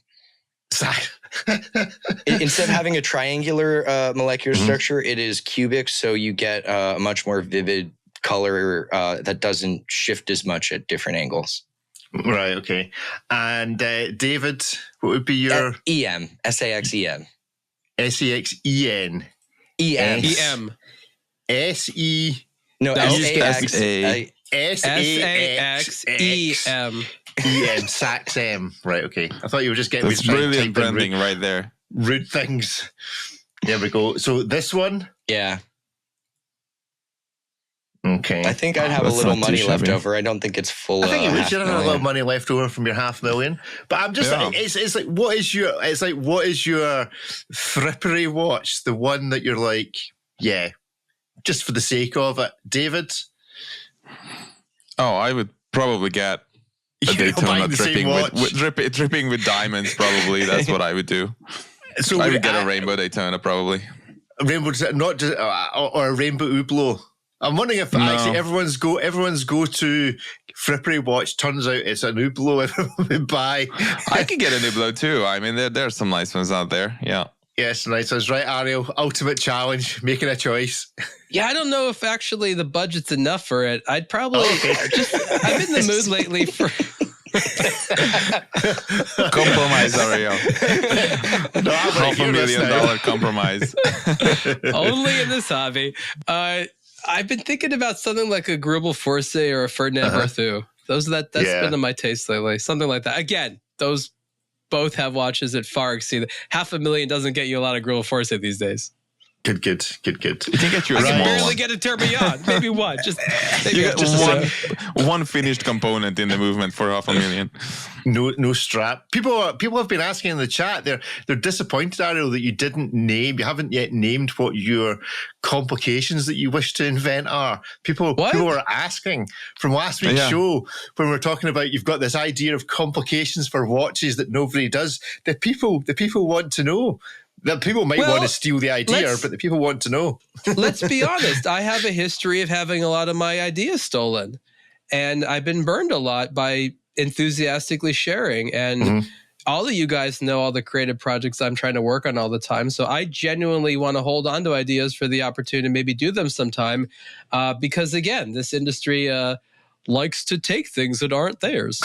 S1: Instead of having a triangular molecular structure, it is cubic, so you get a much more vivid color that doesn't shift as much at different angles.
S3: Right, okay. And David, what would be your...
S1: EM. S-A-X-E-N.
S3: S-A-X-E-N.
S1: E-M.
S4: E-M.
S3: S-E...
S1: No, S-A-X-A.
S4: S-A-X-E-M.
S3: E-M, Sax-M. Right, okay. I thought you were just getting...
S2: That's brilliant branding right there.
S3: Rude things. There we go. So this one?
S1: Yeah.
S3: Okay.
S1: I think I'd have a little money left over. I don't think it's full.
S3: I think you should have a little money left over from your $500,000. But I'm just it's like what is your frippery watch? The one that you're like, yeah, just for the sake of it. David?
S2: Oh, I would probably get a Daytona dripping with diamonds. Probably that's what I would do. So I would get a rainbow Daytona probably.
S3: A rainbow, not just or a rainbow Hublot. I'm wondering if actually everyone's go-to frippery watch turns out it's an Hublot everyone would buy.
S2: I could get an Hublot too. I mean, there's some nice ones out there. Yeah. Yes,
S3: nice ones. Right, Ariel, ultimate challenge, making a choice.
S4: Yeah, I don't know if actually the budget's enough for it. I'd probably I'm in the mood lately for...
S2: Compromise, Ariel.
S3: No,
S2: $500,000 compromise.
S4: Only in this hobby. I've been thinking about something like a Grubel Force or a Ferdinand Berthoud. That's been in my taste lately. Something like that. Again, those both have watches that far exceed. $500,000 doesn't get you a lot of Grubel Force these days.
S3: Good. You
S2: can get you a
S4: I
S2: small
S4: can barely
S2: one.
S4: get a tourbillon. Maybe one.
S2: You get one finished component in the movement for $500,000.
S3: No strap. People have been asking in the chat. They're disappointed, Ariel, that you didn't name. You haven't yet named what your complications that you wish to invent are. People are asking from last week's show when we were talking about you've got this idea of complications for watches that nobody does. The people want to know. That people might want to steal the idea, but the people want to know.
S4: Let's be honest. I have a history of having a lot of my ideas stolen. And I've been burned a lot by enthusiastically sharing. And all of you guys know all the creative projects I'm trying to work on all the time. So I genuinely want to hold on to ideas for the opportunity to maybe do them sometime. Because again, this industry... likes to take things that aren't theirs.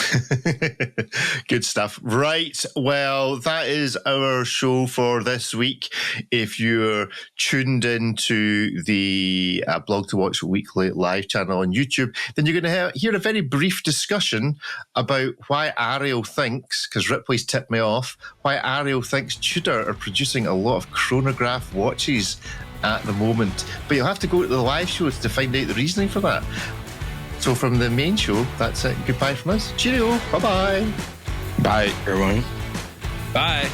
S3: Good stuff. Right. Well, that is our show for this week. If you're tuned into the aBlogtoWatch weekly live channel on YouTube, then you're going to hear a very brief discussion about why Ariel thinks, because Ripley's tipped me off, why Ariel thinks Tudor are producing a lot of chronograph watches at the moment. But you'll have to go to the live shows to find out the reasoning for that. So from the main show, that's it. Goodbye from us. Cheerio. Bye-bye.
S2: Bye,
S1: everyone.
S4: Bye.